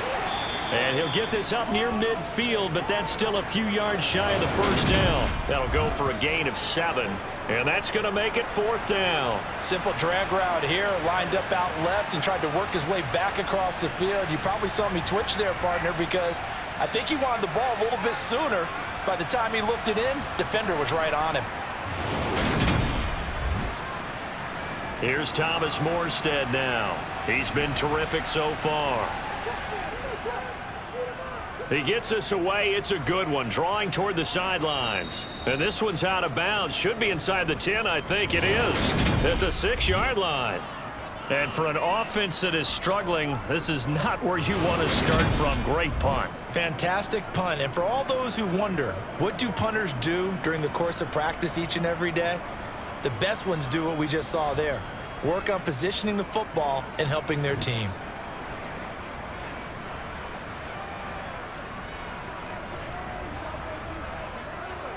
And he'll get this up near midfield, but that's still a few yards shy of the first down. That'll go for a gain of 7. And that's going to make it 4th down. Simple drag route here, lined up out left and tried to work his way back across the field. You probably saw me twitch there, partner, because I think he wanted the ball a little bit sooner. By the time he looked it in, defender was right on him. Here's Thomas Morstead now. He's been terrific so far. He gets us away. It's a good one, drawing toward the sidelines. And this one's out of bounds. Should be inside the 10, I think it is. At the 6-yard line. And for an offense that is struggling, this is not where you want to start from. Great punt. Fantastic punt. And for all those who wonder, what do punters do during the course of practice each and every day? The best ones do what we just saw there. Work on positioning the football and helping their team.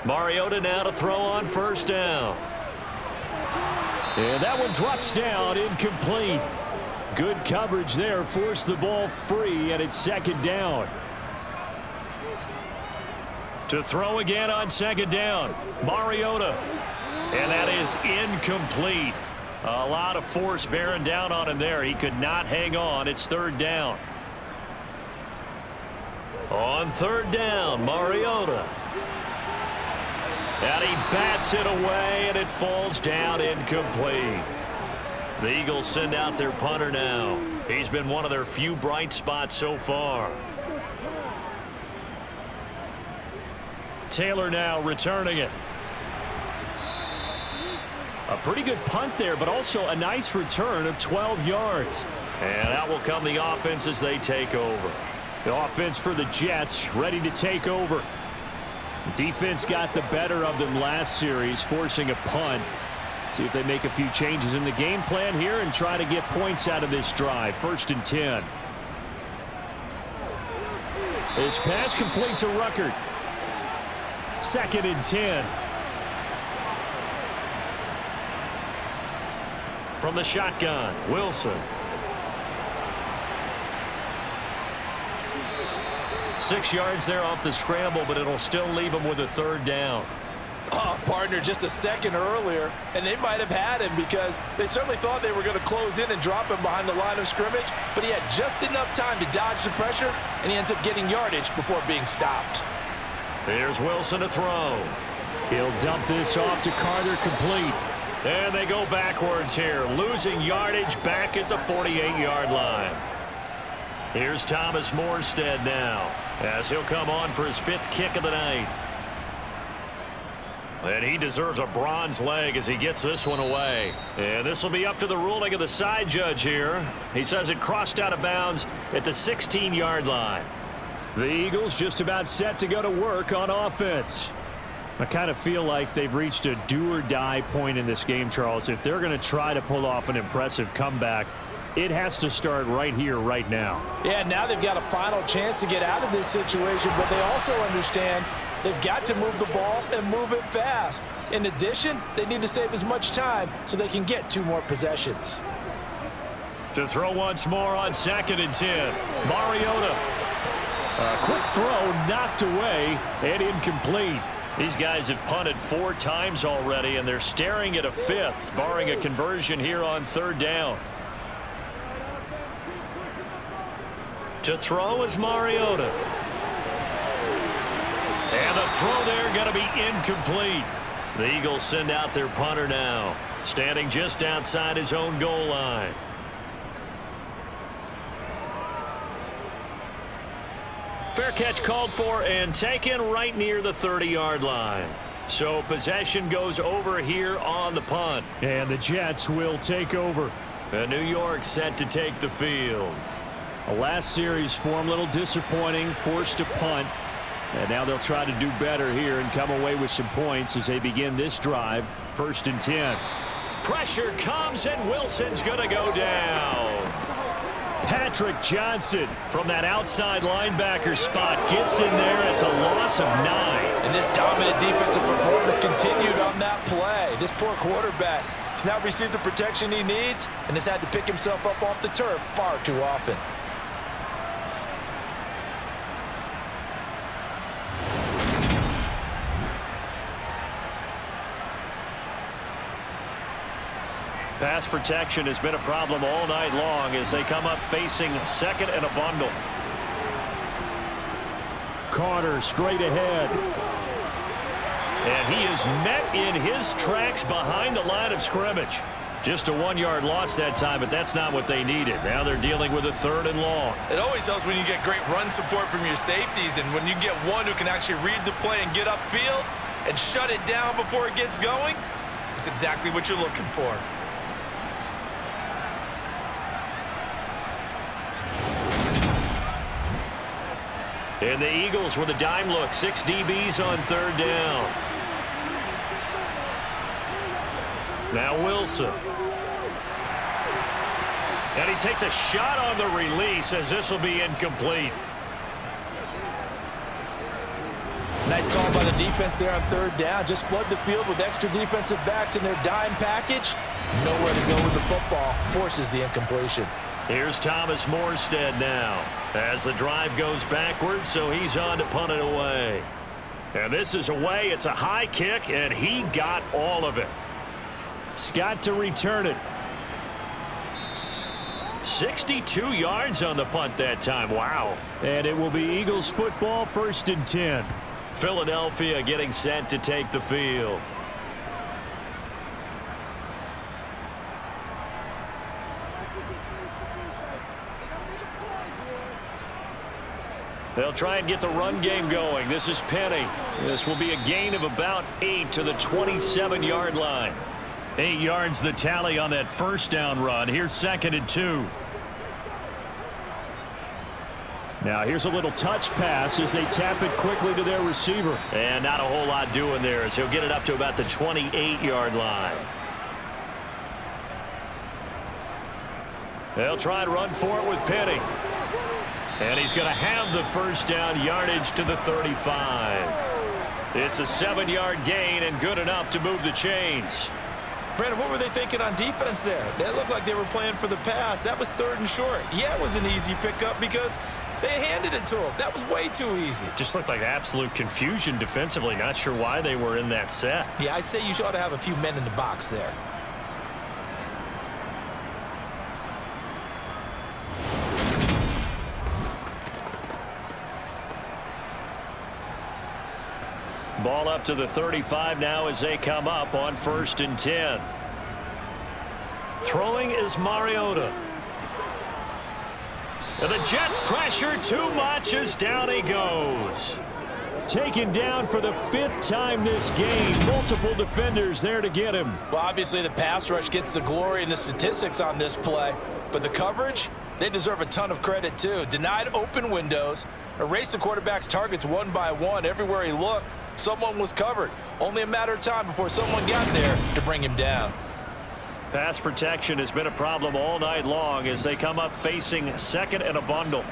Mariota now to throw on first down. And that one drops down, incomplete. Good coverage there, forced the ball free, and it's 2nd down. To throw again on 2nd down, Mariota. And that is incomplete. A lot of force bearing down on him there. He could not hang on. It's 3rd down. On 3rd down, Mariota. And he bats it away, and it falls down incomplete. The Eagles send out their punter now. He's been one of their few bright spots so far. Taylor now returning it. A pretty good punt there, but also a nice return of 12 yards. And out will come the offense as they take over. The offense for the Jets ready to take over. Defense got the better of them last series, forcing a punt. See if they make a few changes in the game plan here and try to get points out of this drive. 1st and 10. This pass complete to Ruckert. 2nd and 10. From the shotgun, Wilson. 6 yards there off the scramble, but it'll still leave him with a 3rd down. Oh, partner, just a second earlier, and they might have had him because they certainly thought they were going to close in and drop him behind the line of scrimmage, but he had just enough time to dodge the pressure, and he ends up getting yardage before being stopped. Here's Wilson to throw. He'll dump this off to Carter, complete. And they go backwards here, losing yardage back at the 48-yard line. Here's Thomas Morstead now, as he'll come on for his 5th kick of the night. And he deserves a bronze leg as he gets this one away. And this will be up to the ruling of the side judge here. He says it crossed out of bounds at the 16-yard line. The Eagles just about set to go to work on offense. I kind of feel like they've reached a do-or-die point in this game, Charles. If they're going to try to pull off an impressive comeback, it has to start right here, right now. Yeah, now they've got a final chance to get out of this situation, but they also understand they've got to move the ball and move it fast. In addition, they need to save as much time so they can get 2 more possessions. To throw once more on 2nd and 10. Mariota. A quick throw knocked away and incomplete. These guys have punted 4 times already, and they're staring at a 5th, barring a conversion here on 3rd down. To throw is Mariota. And the throw there going to be incomplete. The Eagles send out their punter now, standing just outside his own goal line. Fair catch called for and taken right near the 30-yard line. So possession goes over here on the punt. And the Jets will take over. And New York set to take the field. A last series for them, a little disappointing, forced to punt. And now they'll try to do better here and come away with some points as they begin this drive. 1st and 10. Pressure comes and Wilson's going to go down. Patrick Johnson from that outside linebacker spot gets in there. It's a loss of 9. And this dominant defensive performance continued on that play. This poor quarterback has not received the protection he needs and has had to pick himself up off the turf far too often. Pass protection has been a problem all night long as they come up facing 2nd and a bundle. Carter straight ahead. And he is met in his tracks behind the line of scrimmage. Just a 1-yard loss that time, but that's not what they needed. Now they're dealing with a 3rd and long. It always helps when you get great run support from your safeties, and when you get one who can actually read the play and get upfield and shut it down before it gets going, it's exactly what you're looking for. And the Eagles with a dime look. 6 DBs on 3rd down. Now Wilson. And he takes a shot on the release as this will be incomplete. Nice call by the defense there on 3rd down. Just flood the field with extra defensive backs in their dime package. Nowhere to go with the football. Forces the incompletion. Here's Thomas Morstead now as the drive goes backwards, so he's on to punt it away. And this is away. It's a high kick, and he got all of it. Scott to return it. 62 yards on the punt that time. Wow. And it will be Eagles football, 1st and 10. Philadelphia getting set to take the field. They'll try and get the run game going. This is Penny. This will be a gain of about 8 to the 27-yard line. 8 yards the tally on that 1st down run. Here's 2nd and 2. Now here's a little touch pass as they tap it quickly to their receiver. And not a whole lot doing there as he'll get it up to about the 28-yard line. They'll try and run for it with Penny. And he's going to have the 1st down yardage to the 35. It's a 7-yard gain and good enough to move the chains. Brandon, what were they thinking on defense there? That looked like they were playing for the pass. That was 3rd and short. Yeah, it was an easy pickup because they handed it to him. That was way too easy. Just looked like absolute confusion defensively. Not sure why they were in that set. Yeah, I'd say you ought to have a few men in the box there. Ball up to the 35 now as they come up on 1st and 10. Throwing is Mariota. And the Jets pressure too much as down he goes. Taken down for the 5th time this game. Multiple defenders there to get him. Well, obviously the pass rush gets the glory and the statistics on this play. But the coverage, they deserve a ton of credit too. Denied open windows. Erased the quarterback's targets one by one. Everywhere he looked, someone was covered. Only a matter of time before someone got there to bring him down. Pass protection has been a problem all night long as they come up facing 2nd and a bundle.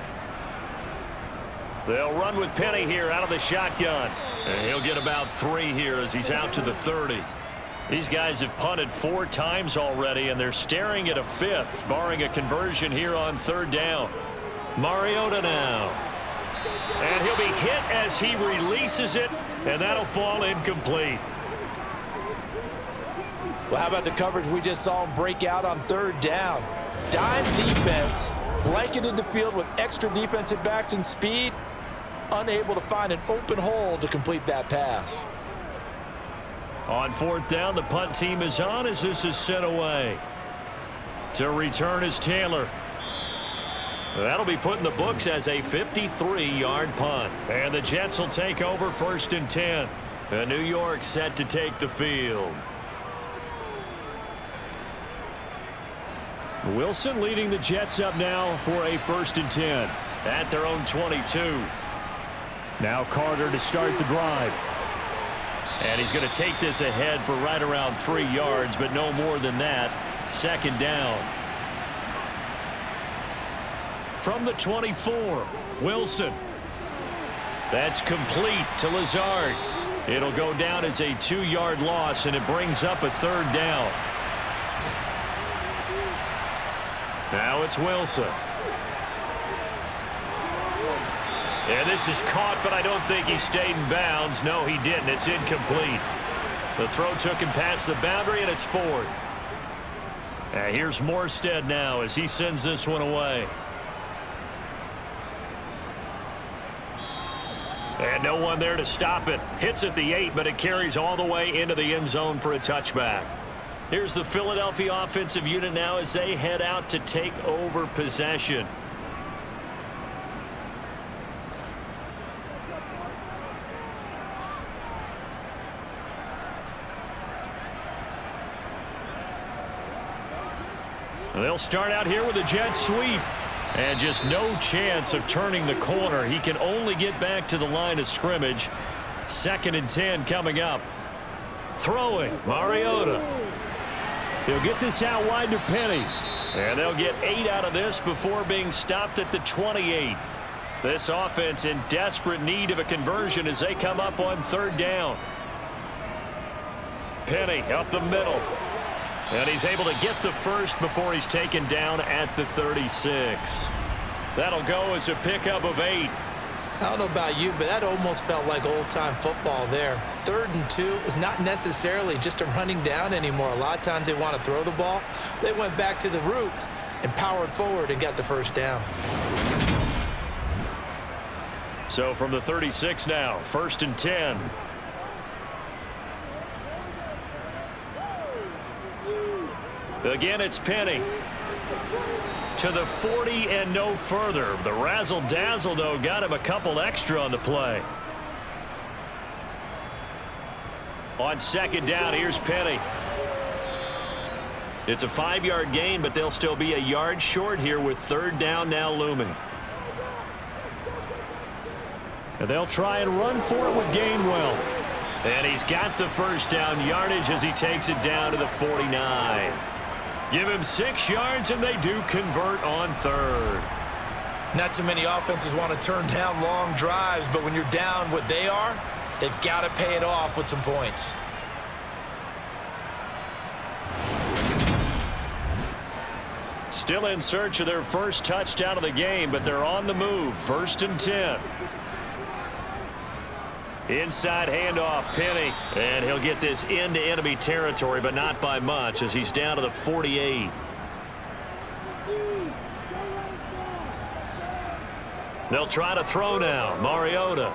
They'll run with Penny here out of the shotgun. And he'll get about 3 here as he's out to the 30. These guys have punted 4 times already, and they're staring at a 5th, barring a conversion here on 3rd down. Mariota now. And he'll be hit as he releases it, and that'll fall incomplete. Well, how about the coverage we just saw him break out on 3rd down? Dime defense, blanketed the field with extra defensive backs and speed, unable to find an open hole to complete that pass. On 4th down, the punt team is on as this is sent away. To return is Taylor. That'll be put in the books as a 53-yard punt. And the Jets will take over 1st and 10. And New York set to take the field. Wilson leading the Jets up now for a 1st and 10. At their own 22. Now Carter to start the drive. And he's going to take this ahead for right around 3 yards, but no more than that. 2nd down. From the 24, Wilson. That's complete to Lazard. It'll go down as a 2-yard loss, and it brings up a 3rd down. Now it's Wilson. And this is caught, but I don't think he stayed in bounds. No, he didn't. It's incomplete. The throw took him past the boundary, and it's 4th. Here's Morstead now as he sends this one away. And no one there to stop it. Hits at the 8, but it carries all the way into the end zone for a touchback. Here's the Philadelphia offensive unit now as they head out to take over possession. They'll start out here with a jet sweep. And just no chance of turning the corner. He can only get back to the line of scrimmage. 2nd and 10 coming up. Throwing, Mariota. He'll get this out wide to Penny. And they'll get 8 out of this before being stopped at the 28. This offense in desperate need of a conversion as they come up on 3rd down. Penny up the middle. And he's able to get the first before he's taken down at the 36. That'll go as a pickup of 8. I don't know about you, but that almost felt like old-time football there. 3rd and 2 is not necessarily just a running down anymore. A lot of times they want to throw the ball. They went back to the roots and powered forward and got the 1st down. So from the 36 now, 1st and 10. Again, it's Penny. To the 40 and no further. The razzle-dazzle, though, got him a couple extra on the play. On 2nd down, here's Penny. It's a 5-yard gain, but they'll still be a yard short here with 3rd down now looming. And they'll try and run for it with Gainwell. And he's got the 1st down yardage as he takes it down to the 49. Give him 6 yards, and they do convert on 3rd. Not too many offenses want to turn down long drives, but when you're down what they are, they've got to pay it off with some points. Still in search of their first touchdown of the game, but they're on the move. 1st and 10. Inside handoff, Penny. And he'll get this into enemy territory, but not by much as he's down to the 48. They'll try to throw now. Mariota.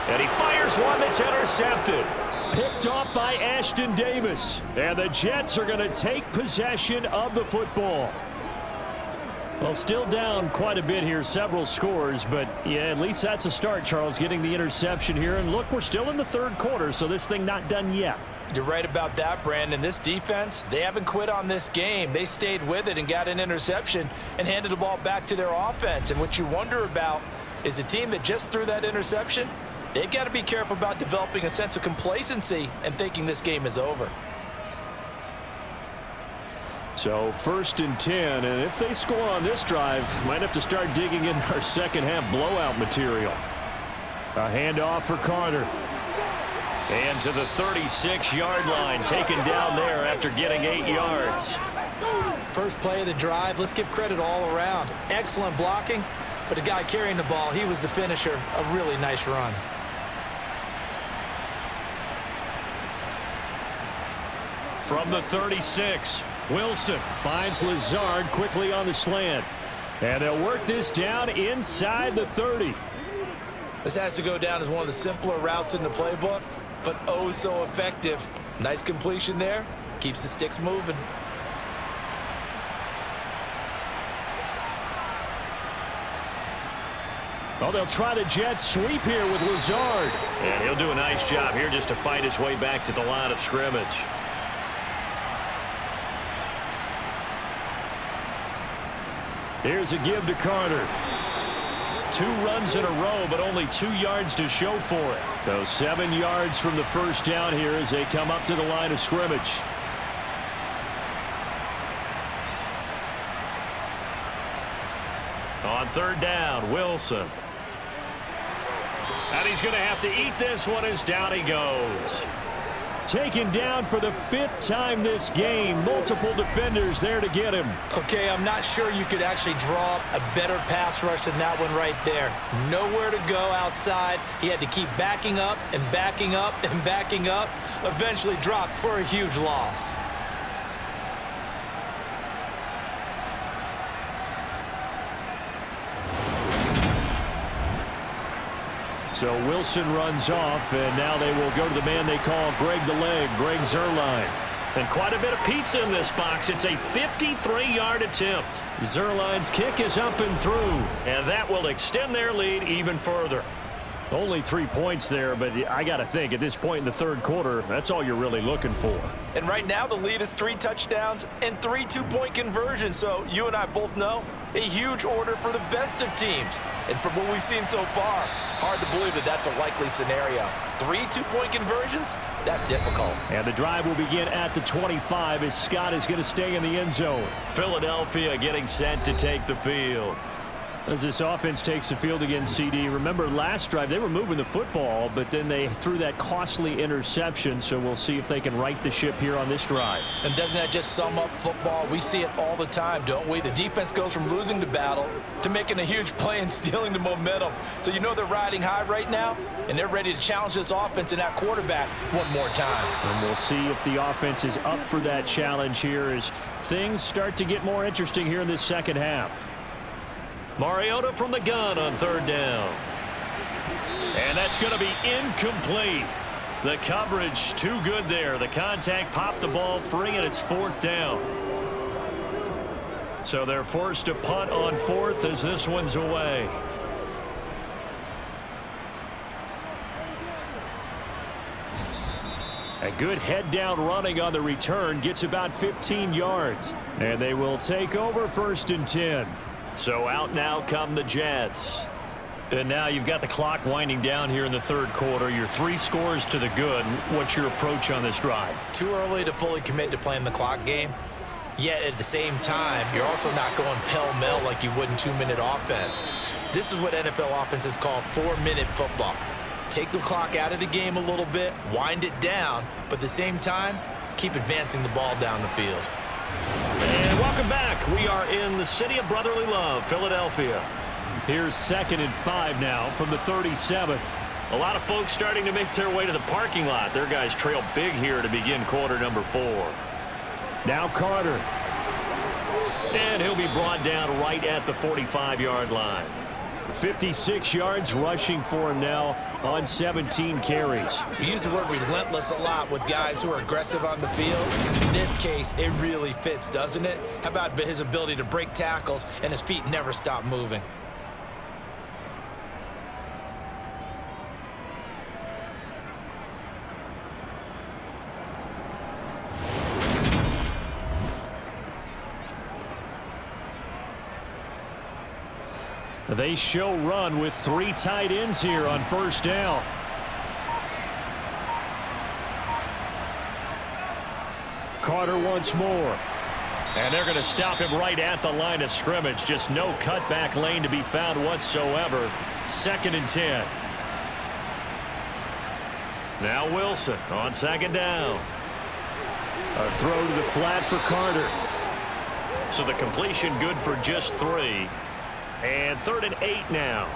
And he fires one that's intercepted. Picked off by Ashton Davis. And the Jets are going to take possession of the football. Well, still down quite a bit here, several scores, but yeah, at least that's a start, Charles, getting the interception here. And look, we're still in the 3rd quarter, so this thing not done yet. You're right about that, Brandon. This defense, they haven't quit on this game. They stayed with it and got an interception and handed the ball back to their offense. And what you wonder about is the team that just threw that interception, they've got to be careful about developing a sense of complacency and thinking this game is over. So 1st and 10, and if they score on this drive, might have to start digging in our 2nd half blowout material. A handoff for Carter. And to the 36-yard line, taken down there after getting 8 yards. First play of the drive, let's give credit all around. Excellent blocking, but the guy carrying the ball, he was the finisher. A really nice run. From the 36, Wilson finds Lazard quickly on the slant. And they'll work this down inside the 30. This has to go down as one of the simpler routes in the playbook, but oh so effective. Nice completion there. Keeps the sticks moving. Oh, they'll try the jet sweep here with Lazard. And he'll do a nice job here just to fight his way back to the line of scrimmage. Here's a give to Carter. 2 runs in a row, but only 2 yards to show for it. So 7 yards from the first down here as they come up to the line of scrimmage. On third down, Wilson. And he's going to have to eat this one as down he goes. Taken down for the 5th time this game. Multiple defenders there to get him. Okay, I'm not sure you could actually draw up a better pass rush than that one right there. Nowhere to go outside. He had to keep backing up and backing up and backing up. Eventually dropped for a huge loss. So Wilson runs off, and now they will go to the man they call Greg the Leg, Greg Zuerlein. And quite a bit of pizza in this box. It's a 53-yard attempt. Zuerlein's kick is up and through. And that will extend their lead even further. Only 3 points there, but I got to think at this point in the third quarter, that's all you're really looking for. And right now the lead is 3 touchdowns and 3 two-point conversions. So you and I both know a huge order for the best of teams. And from what we've seen so far, hard to believe that that's a likely scenario. 3 two-point conversions? That's difficult. And the drive will begin at the 25 as Scott is going to stay in the end zone. Philadelphia getting set to take the field. As this offense takes the field against CD, remember last drive they were moving the football, but then they threw that costly interception, so we'll see if they can right the ship here on this drive. And doesn't that just sum up football? We see it all the time, don't we? The defense goes from losing the battle to making a huge play and stealing the momentum. So you know they're riding high right now, and they're ready to challenge this offense and that quarterback one more time. And we'll see if the offense is up for that challenge here as things start to get more interesting here in this second half. Mariota from the gun on third down. And that's going to be incomplete. The coverage too good there. The contact popped the ball free, and it's 4th down. So they're forced to punt on 4th as this one's away. A good head down running on the return gets about 15 yards. And they will take over 1st and 10. So out now come the Jets. And now you've got the clock winding down here in the third quarter. You're 3 scores to the good. What's your approach on this drive? Too early to fully commit to playing the clock game. Yet at the same time, you're also not going pell-mell like you would in 2-minute offense. This is what NFL offenses call 4-minute football. Take the clock out of the game a little bit, wind it down, but at the same time, keep advancing the ball down the field. And welcome back. We are in the city of brotherly love, Philadelphia. Here's 2nd and 5 now from the 37. A lot of folks starting to make their way to the parking lot. Their guys trail big here to begin quarter number 4. Now Carter. And he'll be brought down right at the 45-yard line. 56 yards rushing for him now on 17 carries. We use the word relentless a lot with guys who are aggressive on the field. In this case, it really fits, doesn't it? How about his ability to break tackles and his feet never stop moving? They show run with 3 tight ends here on 1st down. Carter once more. And they're going to stop him right at the line of scrimmage. Just no cutback lane to be found whatsoever. 2nd and 10. Now Wilson on second down. A throw to the flat for Carter. So the completion good for just 3. And 3rd and 8 now.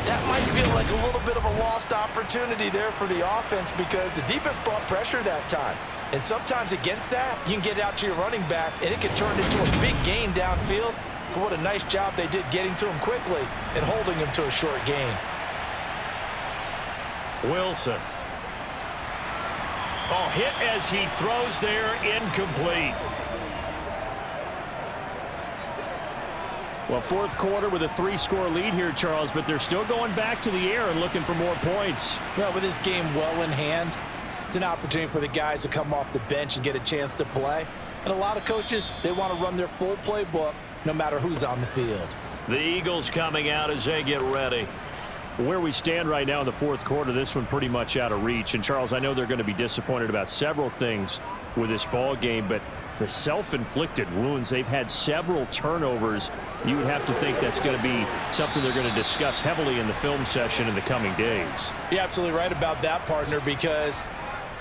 That might feel like a little bit of a lost opportunity there for the offense because the defense brought pressure that time. And sometimes against that, you can get out to your running back, and it can turn into a big gain downfield. But what a nice job they did getting to him quickly and holding him to a short gain. Wilson. Oh, hit as he throws there, incomplete. Well, fourth quarter with a 3-score lead here, Charles, but they're still going back to the air and looking for more points. Well, with this game well in hand, it's an opportunity for the guys to come off the bench and get a chance to play. And a lot of coaches, they want to run their full playbook no matter who's on the field. The Eagles coming out as they get ready. Where we stand right now in the fourth quarter, this one pretty much out of reach. And, Charles, I know they're going to be disappointed about several things with this ball game, but the self-inflicted wounds, they've had several turnovers. You would have to think that's going to be something they're going to discuss heavily in the film session in the coming days. You're absolutely right about that, partner, because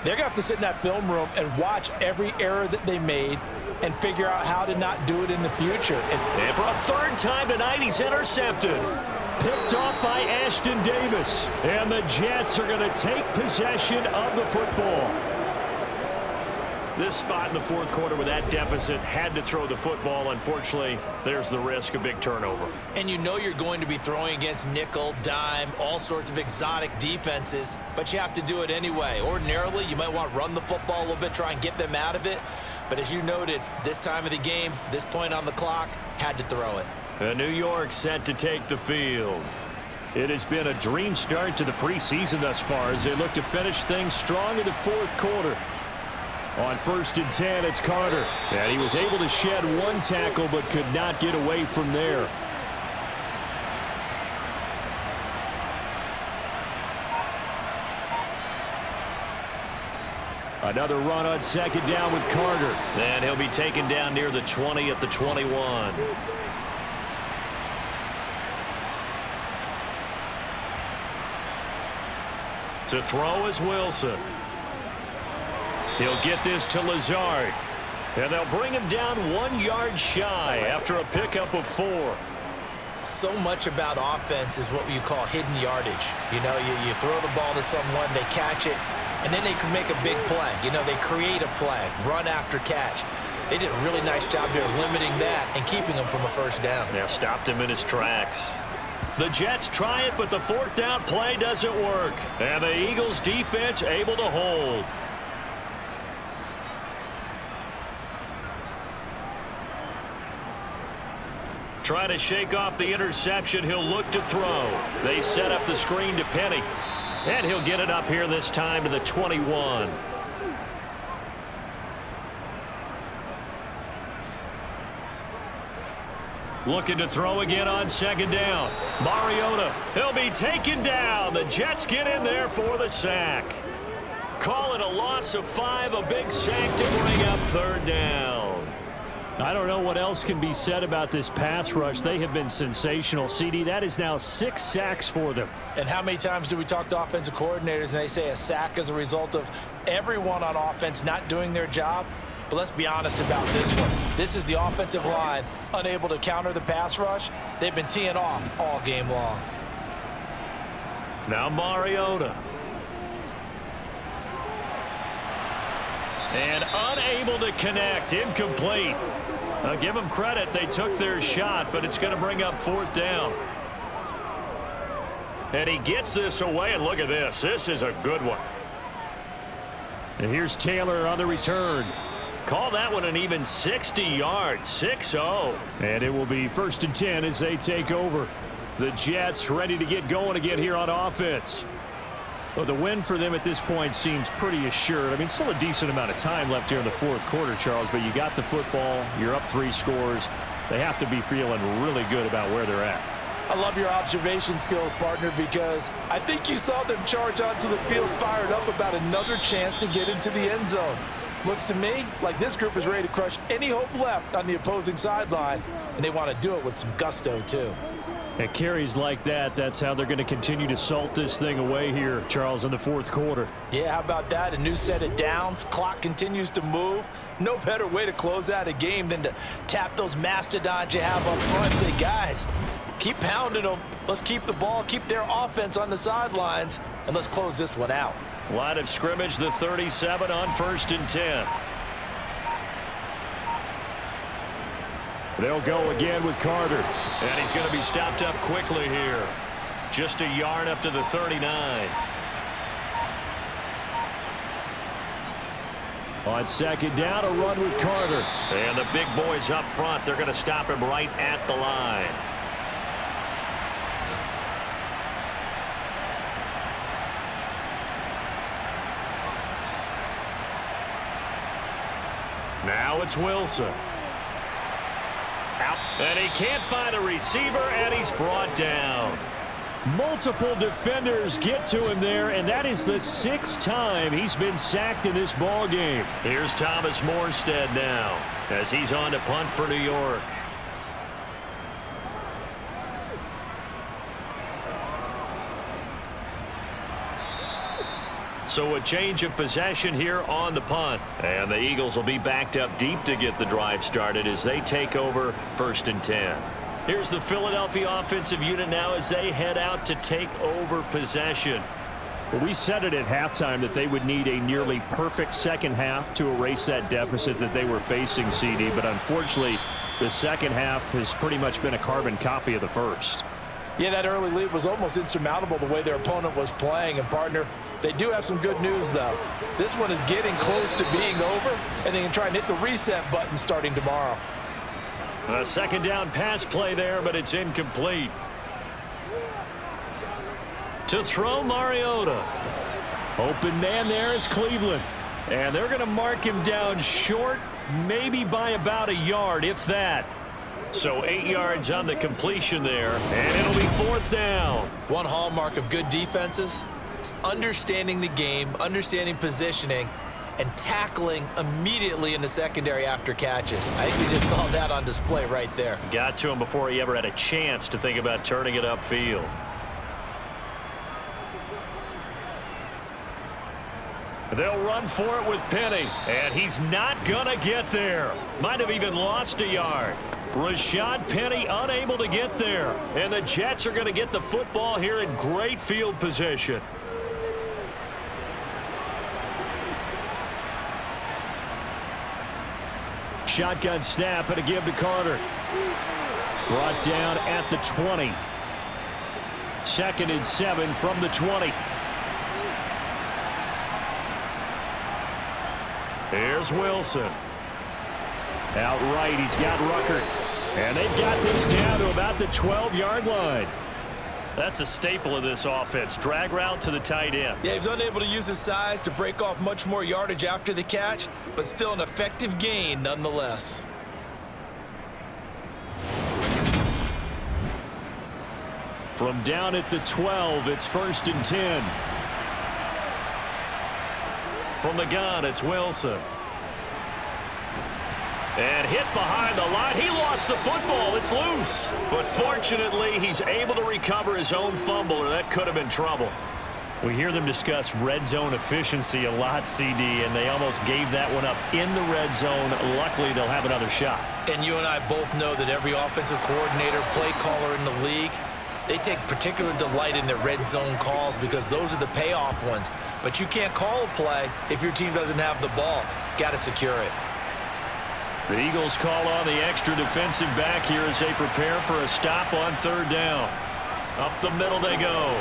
they're going to have to sit in that film room and watch every error that they made and figure out how to not do it in the future. And for a 3rd time tonight, he's intercepted. Picked off by Ashton Davis. And the Jets are going to take possession of the football. This spot in the fourth quarter with that deficit had to throw the football. Unfortunately, there's the risk of big turnover. And you know you're going to be throwing against nickel, dime, all sorts of exotic defenses, but you have to do it anyway. Ordinarily, you might want to run the football a little bit, try and get them out of it. But as you noted, this time of the game, this point on the clock, had to throw it. New York set to take the field. It has been a dream start to the preseason thus far as they look to finish things strong in the fourth quarter. On 1st and 10, it's Carter. And he was able to shed 1 tackle but could not get away from there. Another run on 2nd down with Carter. And he'll be taken down near the 20 at the 21. To throw is Wilson. He'll get this to Lazard. And they'll bring him down 1 yard shy after a pickup of 4. So much about offense is what you call hidden yardage. You know, you throw the ball to someone, they catch it, and then they can make a big play. You know, they create a play, run after catch. They did a really nice job there of limiting that and keeping him from a 1st down. Now stopped him in his tracks. The Jets try it, but the 4th down play doesn't work. And the Eagles defense able to hold. Try to shake off the interception. He'll look to throw. They set up the screen to Penny. And he'll get it up here this time to the 21. Looking to throw again on 2nd down. Mariota, he'll be taken down. The Jets get in there for the sack. Call it a loss of 5, a big sack to bring up 3rd down. I don't know what else can be said about this pass rush. They have been sensational. CD, that is now 6 sacks for them. And how many times do we talk to offensive coordinators and they say a sack is a result of everyone on offense not doing their job? But let's be honest about this one. This is the offensive line unable to counter the pass rush. They've been teeing off all game long. Now Mariota. And unable to connect. Incomplete. I'll give them credit. They took their shot, but it's going to bring up 4th down. And he gets this away, and look at this. This is a good one. And here's Taylor on the return. Call that one an even 60 yards, 6-0. And it will be 1st and 10 as they take over. The Jets ready to get going again here on offense. Well, the win for them at this point seems pretty assured. I mean, still a decent amount of time left here in the fourth quarter, Charles, but you got the football, you're up 3 scores. They have to be feeling really good about where they're at. I love your observation skills, partner, because I think you saw them charge onto the field fired up about another chance to get into the end zone. Looks to me like this group is ready to crush any hope left on the opposing sideline, and they want to do it with some gusto, too. And carries like that, that's how they're going to continue to salt this thing away here, Charles, in the fourth quarter. Yeah, how about that? A new set of downs. Clock continues to move. No better way to close out a game than to tap those mastodons you have up front. Say, guys, keep pounding them. Let's keep the ball, keep their offense on the sidelines, and let's close this one out. Line of scrimmage, the 37 on 1st and 10. They'll go again with Carter. And he's going to be stopped up quickly here. Just a yard up to the 39. On second down, a run with Carter. And the big boys up front, they're going to stop him right at the line. Now it's Wilson. Out. And he can't find a receiver, and he's brought down. Multiple defenders get to him there, and that is the 6th time he's been sacked in this ball game. Here's Thomas Morstead now as he's on to punt for New York. So a change of possession here on the punt. And the Eagles will be backed up deep to get the drive started as they take over 1st and 10. Here's the Philadelphia offensive unit now as they head out to take over possession. Well, we said it at halftime that they would need a nearly perfect second half to erase that deficit that they were facing, CD. But unfortunately, the second half has pretty much been a carbon copy of the first. Yeah, that early lead was almost insurmountable the way their opponent was playing. And, partner, they do have some good news, though. This one is getting close to being over, and they can try and hit the reset button starting tomorrow. A second down pass play there, but it's incomplete. To throw, Mariota. Open man there is Cleveland. And they're going to mark him down short, maybe by about a yard, if that. So 8 yards on the completion there, and it'll be 4th down. One hallmark of good defenses is understanding the game, understanding positioning, and tackling immediately in the secondary after catches. I think we just saw that on display right there. Got to him before he ever had a chance to think about turning it upfield. They'll run for it with Penny, and he's not going to get there. Might have even lost a yard. Rashad Penny unable to get there, and the Jets are going to get the football here in great field position. Shotgun snap and a give to Carter. Brought down at the 20. 2nd and 7 from the 20. Here's Wilson. Outright, he's got Ruckert. And they've got this down to about the 12-yard line. That's a staple of this offense. Drag route to the tight end. Yeah, he's unable to use his size to break off much more yardage after the catch, but still an effective gain nonetheless. From down at the 12, it's 1st and 10. From the gun, it's Wilson. And hit behind the line. He lost the football. It's loose. But fortunately, he's able to recover his own fumble, or that could have been trouble. We hear them discuss red zone efficiency a lot, CD, and they almost gave that one up in the red zone. Luckily, they'll have another shot. And you and I both know that every offensive coordinator, play caller in the league, they take particular delight in their red zone calls because those are the payoff ones. But you can't call a play if your team doesn't have the ball. Got to secure it. The Eagles call on the extra defensive back here as they prepare for a stop on 3rd down. Up the middle they go.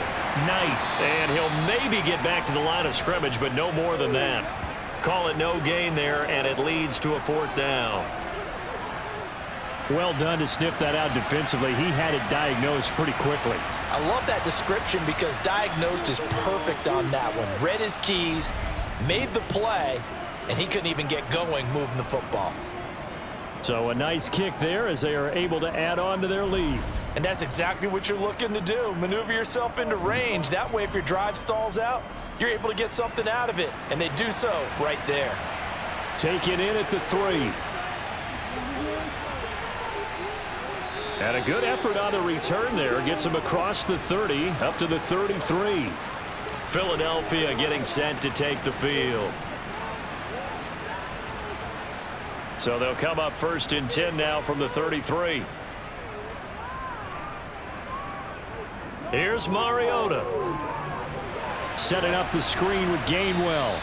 Knight. And he'll maybe get back to the line of scrimmage, but no more than that. Call it no gain there, and it leads to a 4th down. Well done to sniff that out defensively. He had it diagnosed pretty quickly. I love that description because diagnosed is perfect on that one. Read his keys, made the play, and he couldn't even get going moving the football. So a nice kick there as they are able to add on to their lead. And that's exactly what you're looking to do. Maneuver yourself into range. That way, if your drive stalls out, you're able to get something out of it. And they do so right there. Take it in at the 3. And a good effort on the return there. Gets him across the 30, up to the 33. Philadelphia getting set to take the field. So they'll come up 1st and 10 now from the 33. Here's Mariota. Setting up the screen with Gainwell.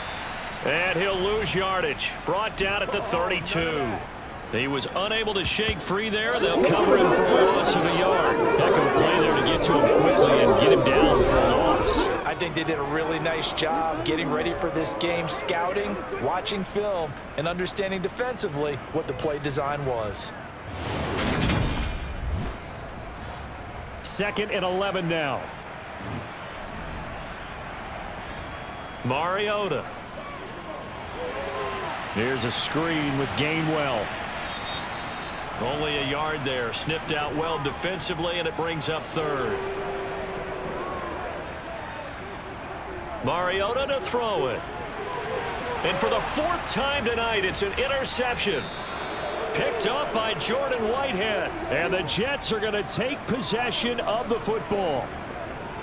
And he'll lose yardage. Brought down at the 32. He was unable to shake free there. They'll cover him for a loss of a yard. Heck of a play there to get to him quickly and get him down for a loss. I think they did a really nice job getting ready for this game, scouting, watching film, and understanding defensively what the play design was. 2nd and 11 now. Mariota. Here's a screen with Gainwell. Only a yard there. Sniffed out well defensively, and it brings up 3rd. Mariota to throw it. And for the 4th time tonight, it's an interception. Picked up by Jordan Whitehead. And the Jets are going to take possession of the football.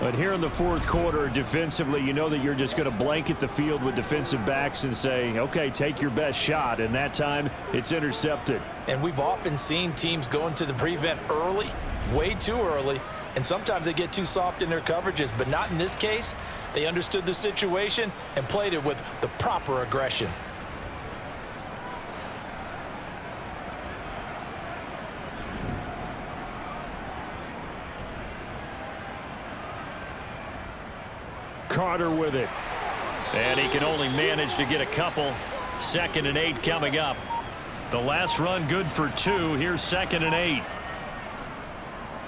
But here in the 4th quarter, defensively, you know that you're just going to blanket the field with defensive backs and say, okay, take your best shot. And that time, it's intercepted. And we've often seen teams go into the prevent early, way too early, and sometimes they get too soft in their coverages. But not in this case. They understood the situation and played it with the proper aggression. Carter with it. And he can only manage to get a couple. 2nd and 8 coming up. The last run good for 2. Here's 2nd and 8.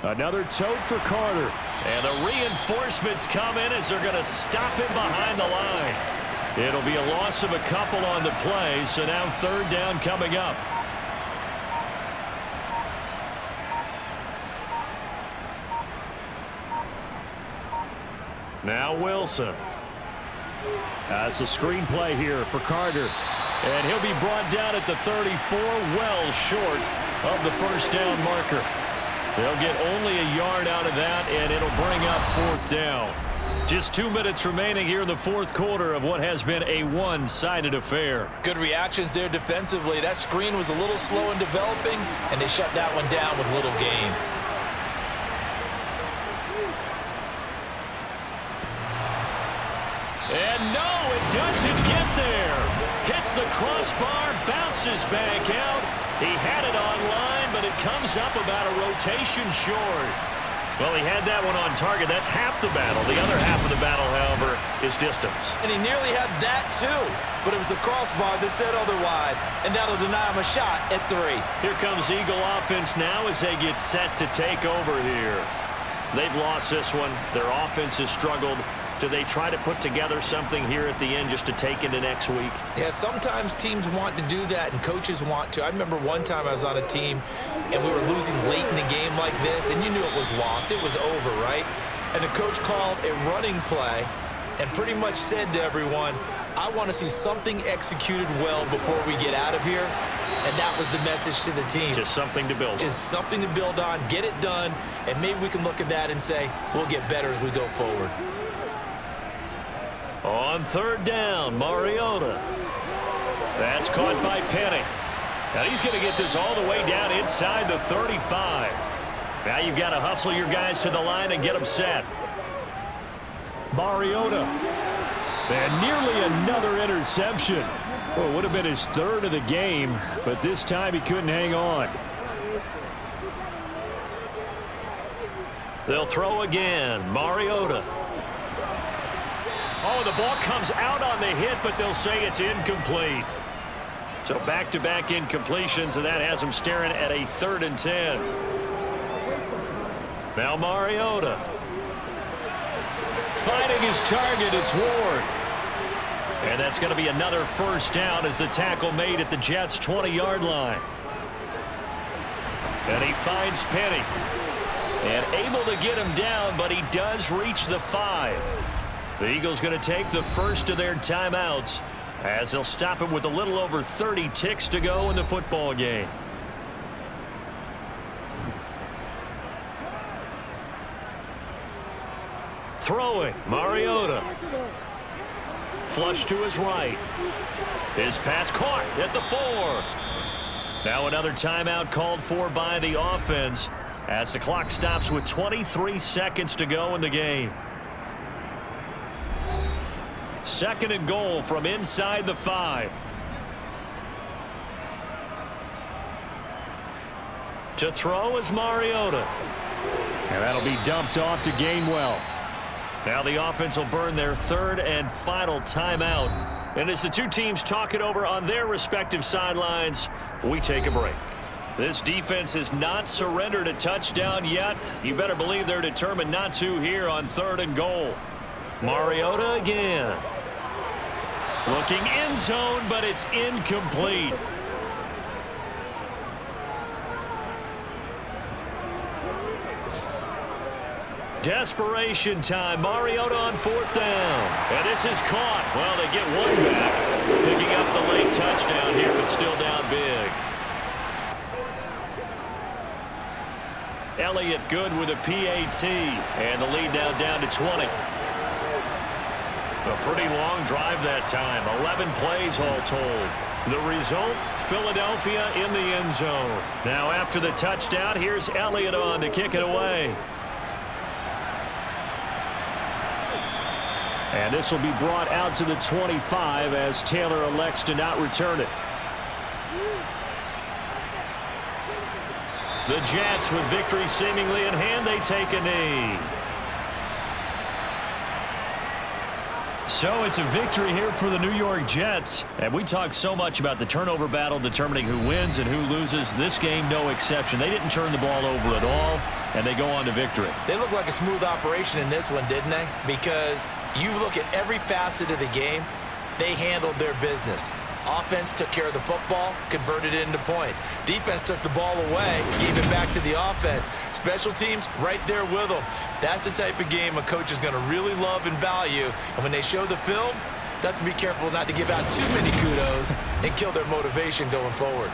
Another tote for Carter. And the reinforcements come in as they're going to stop him behind the line. It'll be a loss of a couple on the play, so now 3rd down coming up. Now Wilson. That's a screen play here for Carter. And he'll be brought down at the 34, well short of the 1st down marker. They'll get only a yard out of that, and it'll bring up 4th down. Just 2 minutes remaining here in the 4th quarter of what has been a one-sided affair. Good reactions there defensively. That screen was a little slow in developing, and they shut that one down with little gain. And no, it doesn't get there. Hits the crossbar, bounces back out. He had it online, but it comes up about a rotation short. Well, he had that one on target. That's half the battle. The other half of the battle, however, is distance. And he nearly had that, too. But it was the crossbar that said otherwise, and that'll deny him a shot at 3. Here comes Eagle offense now as they get set to take over here. They've lost this one. Their offense has struggled. Do they try to put together something here at the end just to take into next week? Yeah, sometimes teams want to do that and coaches want to. I remember one time I was on a team and we were losing late in the game like this, and you knew it was lost. It was over, right? And the coach called a running play and pretty much said to everyone, I want to see something executed well before we get out of here. And that was the message to the team. Just something to build on. Just something to build on, get it done, and maybe we can look at that and say, we'll get better as we go forward. On 3rd down, Mariota. That's caught by Penny. Now he's going to get this all the way down inside the 35. Now you've got to hustle your guys to the line and get them set. Mariota. And nearly another interception. Well, it would have been his 3rd of the game, but this time he couldn't hang on. They'll throw again. Mariota. Oh, the ball comes out on the hit, but they'll say it's incomplete. So back-to-back incompletions, and that has them staring at a 3rd and 10. Now Mariota. Finding his target, it's Ward. And that's going to be another 1st down as the tackle made at the Jets' 20-yard line. And he finds Penny. And able to get him down, but he does reach the 5. The Eagles going to take the first of their timeouts as they'll stop him with a little over 30 ticks to go in the football game. Throwing, Mariota. Flush to his right. His pass caught at the 4. Now another timeout called for by the offense as the clock stops with 23 seconds to go in the game. 2nd and goal from inside the 5. To throw is Mariota. And that'll be dumped off to Gainwell. Now the offense will burn their 3rd and final timeout. And as the two teams talk it over on their respective sidelines, we take a break. This defense has not surrendered a touchdown yet. You better believe they're determined not to here on 3rd and goal. Mariota again. Looking end zone, but it's incomplete. Desperation time. Mariota on 4th down. And this is caught. Well, they get one back. Picking up the late touchdown here, but still down big. Elliott good with a PAT. And the lead now down to 20. A pretty long drive that time. 11 plays all told. The result, Philadelphia in the end zone. Now after the touchdown, here's Elliott on to kick it away. And this will be brought out to the 25 as Taylor elects to not return it. The Jets with victory seemingly in hand, they take a knee. So it's a victory here for the New York Jets. And we talk so much about the turnover battle determining who wins and who loses. This game, no exception. They didn't turn the ball over at all, and they go on to victory. They look like a smooth operation in this one, didn't they? Because you look at every facet of the game, they handled their business. Offense took care of the football, converted it into points. Defense took the ball away, gave it back to the offense. Special teams right there with them. That's the type of game a coach is going to really love and value. And when they show the film, they have to be careful not to give out too many kudos and kill their motivation going forward.